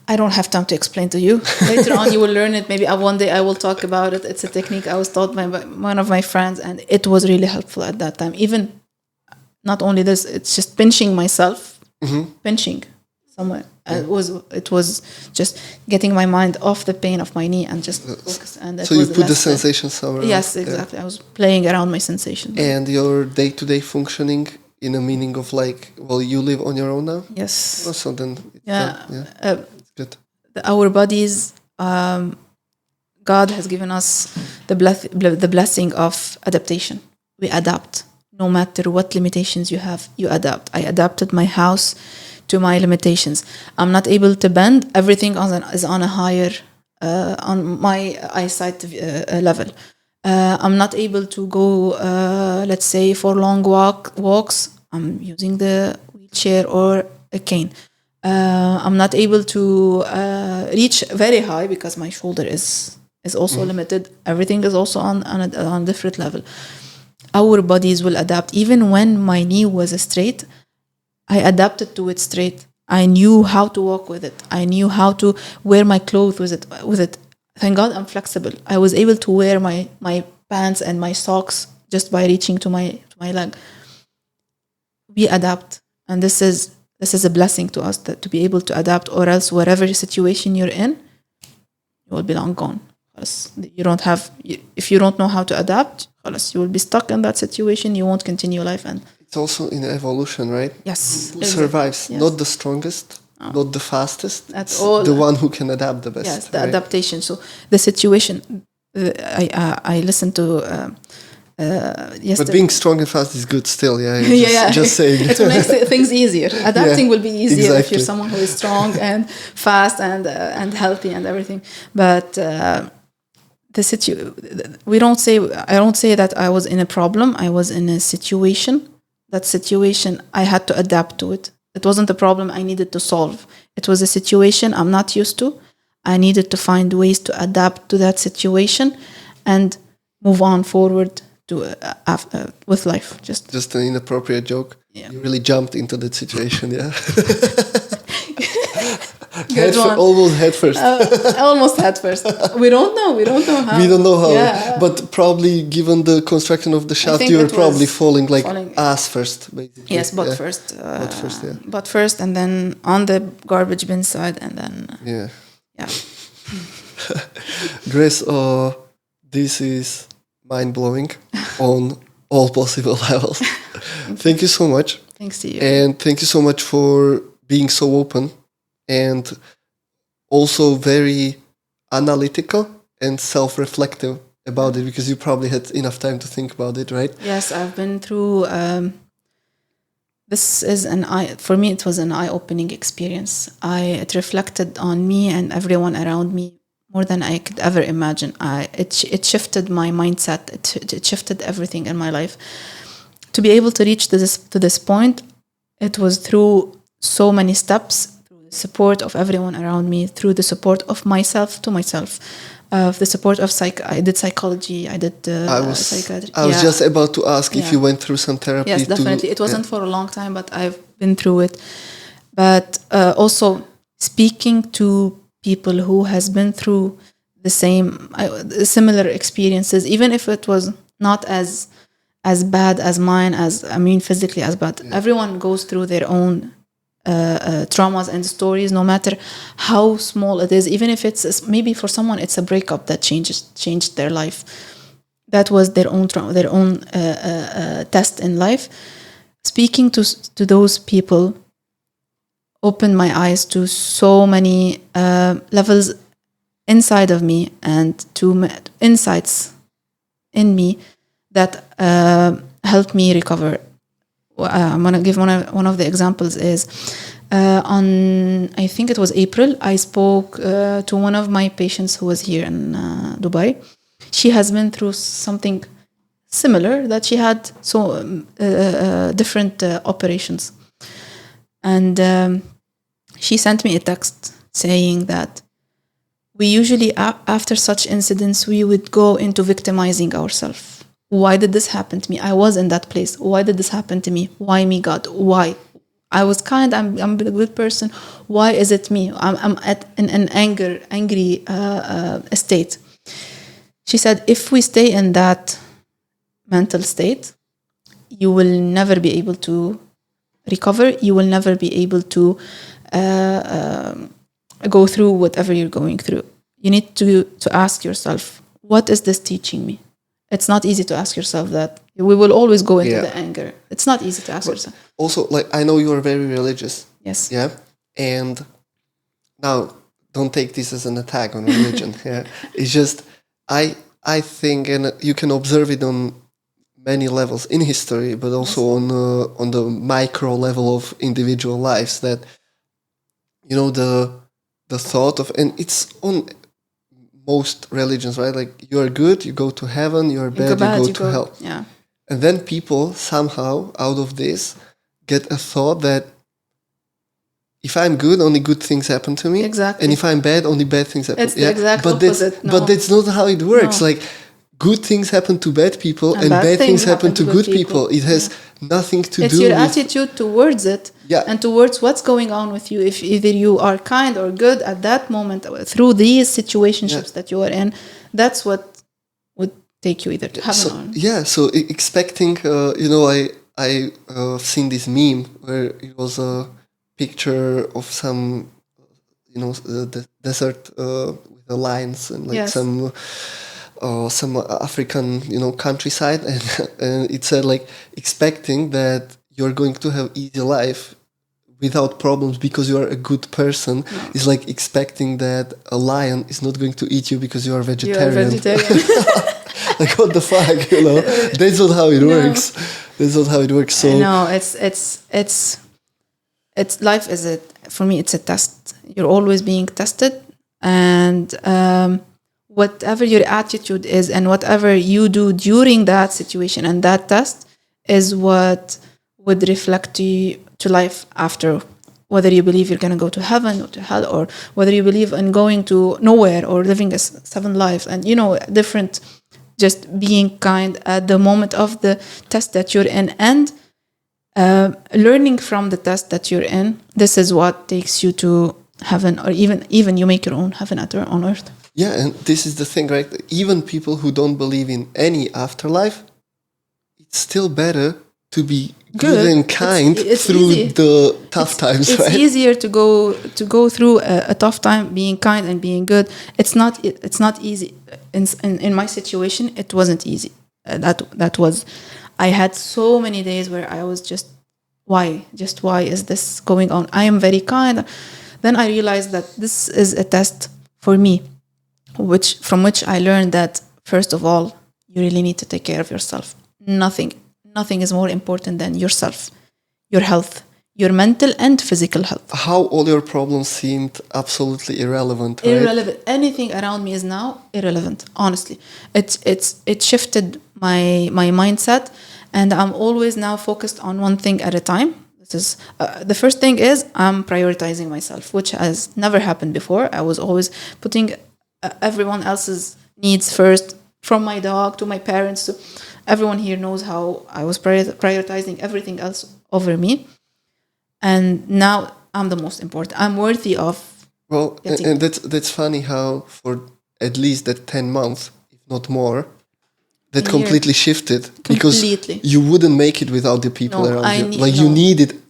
I don't have time to explain to you. Later on, you will learn it. Maybe one day I will talk about it. It's a technique I was taught by one of my friends, and it was really helpful at that time. Even not only this, it's just pinching myself, pinching somewhere. It was just getting my mind off the pain of my knee and just focus. And so you put the sensation somewhere. Yes, exactly. I was playing around my sensation. And your day-to-day functioning, in a meaning of you live on your own now? Yes. So then, it's good. our bodies, God has given us the blessing of adaptation. We adapt. No matter what limitations you have, you adapt. I adapted my house to my limitations. I'm not able to bend. Everything is on a higher, on my eyesight level. I'm not able to go, let's say, for long walks. I'm using the wheelchair or a cane. I'm not able to reach very high because my shoulder is also limited. Everything is also on a different level. Our bodies will adapt. Even when my knee was straight, I adapted to it straight. I knew how to walk with it. I knew how to wear my clothes with it. Thank God I'm flexible. I was able to wear my pants and my socks just by reaching to my leg. We adapt, and this is a blessing to us, that to be able to adapt, or else whatever situation you're in, you will be long gone. You don't have, if you don't know how to adapt, you will be stuck in that situation. You won't continue life. And it's also in evolution, right? Yes. Who survives? Yes. Not the strongest, not the fastest. That's all. The one who can adapt the best. Yes, the right? adaptation. So the situation. I listened to yesterday. But being strong and fast is good still. Yeah. Just saying. It will make things easier. Adapting will be easier if you're someone who is strong and fast and healthy and everything. But I don't say that I was in a problem. I was in a situation. That situation, I had to adapt to it. It wasn't a problem I needed to solve. It was a situation I'm not used to. I needed to find ways to adapt to that situation and move on forward to with life. Just an inappropriate joke. Yeah. You really jumped into that situation, yeah. Almost head first. Almost head first. We don't know how. We don't know how. Yeah. But probably, given the construction of the shaft, you were probably falling ass first, basically. Yes, butt first. Butt first, yeah. Butt first, and then on the garbage bin side, and then. Yeah. Grece, this is mind-blowing on all possible levels. Thank you so much. Thanks to you. And thank you so much for being so open and also very analytical and self-reflective about it, because you probably had enough time to think about it, right? Yes, I've been through... This is for me, it was an eye-opening experience. It reflected on me and everyone around me more than I could ever imagine. It shifted my mindset. It shifted everything in my life. To be able to reach to this point, it was through so many steps, through the support of everyone around me, through the support of myself to myself. The support of I did psychology, I did psychiatry. I was just about to ask if you went through some therapy. Yes, definitely. It wasn't for a long time, but I've been through it. But also speaking to people who has been through the similar experiences, even if it was not as bad as mine, physically as bad. Yeah. Everyone goes through their own traumas and stories, no matter how small it is. Even if it's maybe for someone it's a breakup that changed their life. That was their own trauma, their own test in life. Speaking to those people opened my eyes to so many levels inside of me and to insights in me that helped me recover. I'm going to give one of the examples is on, I think it was April, I spoke to one of my patients who was here in Dubai. She has been through something similar, that she had different operations. And she sent me a text saying that we usually, after such incidents, we would go into victimizing ourselves. Why did this happen to me? I was in that place. Why did this happen to me? Why me, God? Why? I was kind. I'm a good person. Why is it me? I'm in an angry state. She said, if we stay in that mental state, you will never be able to recover. You will never be able to go through whatever you're going through. You need to ask yourself, what is this teaching me? It's not easy to ask yourself that. We will always go into the anger. It's not easy to ask yourself. Also, I know you are very religious. Yes. Yeah. And now don't take this as an attack on religion. Yeah, it's just I think, and you can observe it on many levels in history, but also on the micro level of individual lives, that the thought of, and it's on most religions, right? Like, you are good, you go to heaven, you are bad, you go to hell. Yeah. And then people somehow out of this get a thought that if I'm good, only good things happen to me. Exactly. And if I'm bad, only bad things happen. It's the exact opposite. But that's not how it works. No. Like, good things happen to bad people and bad things happen to good people. It has nothing to it's do your with... attitude towards it, and towards what's going on with you. If either you are kind or good at that moment through these situationships that you are in, that's what would take you either to heaven or... So expecting, I've seen this meme where it was a picture of some, the desert with the lions and like some African, countryside, and it said like, expecting that you're going to have easy life without problems because you are a good person is like expecting that a lion is not going to eat you because you are vegetarian. You're vegetarian. Like, what the fuck, That's not how it works. That's not how it works. So no, it's life is for me, it's a test. You're always being tested, and whatever your attitude is and whatever you do during that situation and that test is what would reflect to life after. Whether you believe you're going to go to heaven or to hell, or whether you believe in going to nowhere or living a seven life, and different, just being kind at the moment of the test that you're in, and learning from the test that you're in. This is what takes you to heaven, or even you make your own heaven on earth. Yeah, and this is the thing, right? Even people who don't believe in any afterlife, it's still better to be good and kind through the tough times, right? It's easier to go through a tough time being kind and being good. It's not easy. In my situation, it wasn't easy. That was, I had so many days where I was just why is this going on? I am very kind. Then I realized that this is a test for me, from which I learned that, first of all, you really need to take care of yourself. Nothing is more important than yourself, your health, your mental and physical health. How all your problems seemed absolutely irrelevant, right? Irrelevant. Anything around me is now irrelevant, honestly. It shifted my mindset, and I'm always now focused on one thing at a time. This is the first thing is I'm prioritizing myself, which has never happened before. I was always putting everyone else's needs first, from my dog to my parents to everyone here knows how I was prioritizing everything else over me. And now I'm the most important. I'm worthy of... Well, and that's funny how for at least that 10 months, if not more, that completely shifted. Because you wouldn't make it without the people around you. You needed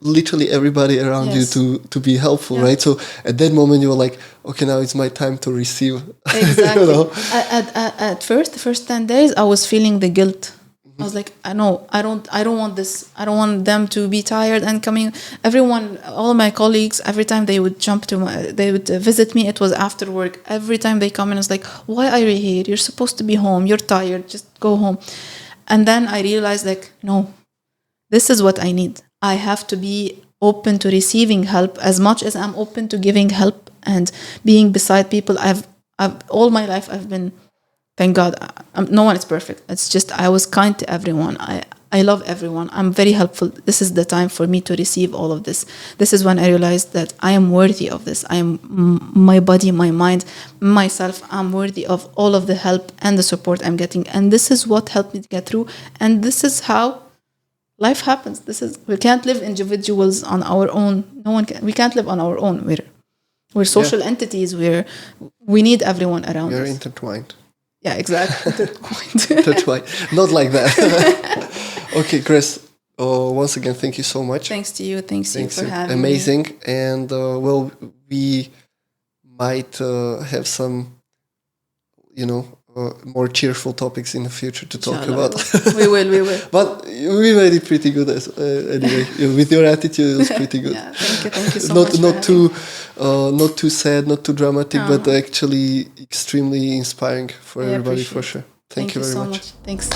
literally everybody around you to be helpful, right? So at that moment you were like, okay, now it's my time to receive. Exactly. At first, the first 10 days, I was feeling the guilt. I was like, I don't want this. I don't want them to be tired and coming. Everyone, all my colleagues, every time they would they would visit me, it was after work. Every time they come in, it's like, why are you here? You're supposed to be home. You're tired. Just go home. And then I realized, like, no, this is what I need. I have to be open to receiving help as much as I'm open to giving help and being beside people. I've all my life I've been. Thank God, no one is perfect. It's just I was kind to everyone. I love everyone. I'm very helpful. This is the time for me to receive all of this. This is when I realized that I am worthy of this. I am my body, my mind, myself. I'm worthy of all of the help and the support I'm getting. And this is what helped me to get through. And this is how life happens. We can't live individuals on our own. We can't live on our own. We're social entities. We need everyone around us. We're intertwined. Yeah, exactly. That's why. Not like that. Okay, Grece, once again, thank you so much. Thanks to you. Thanks you for having Amazing. me. And, we might have some, more cheerful topics in the future to talk Inshallah, about. we will. But we made it pretty good anyway. With your attitude, it was pretty good. Yeah, thank you so much. Not too sad, not too dramatic, but actually extremely inspiring for everybody for sure. Thank you very so much. Thanks.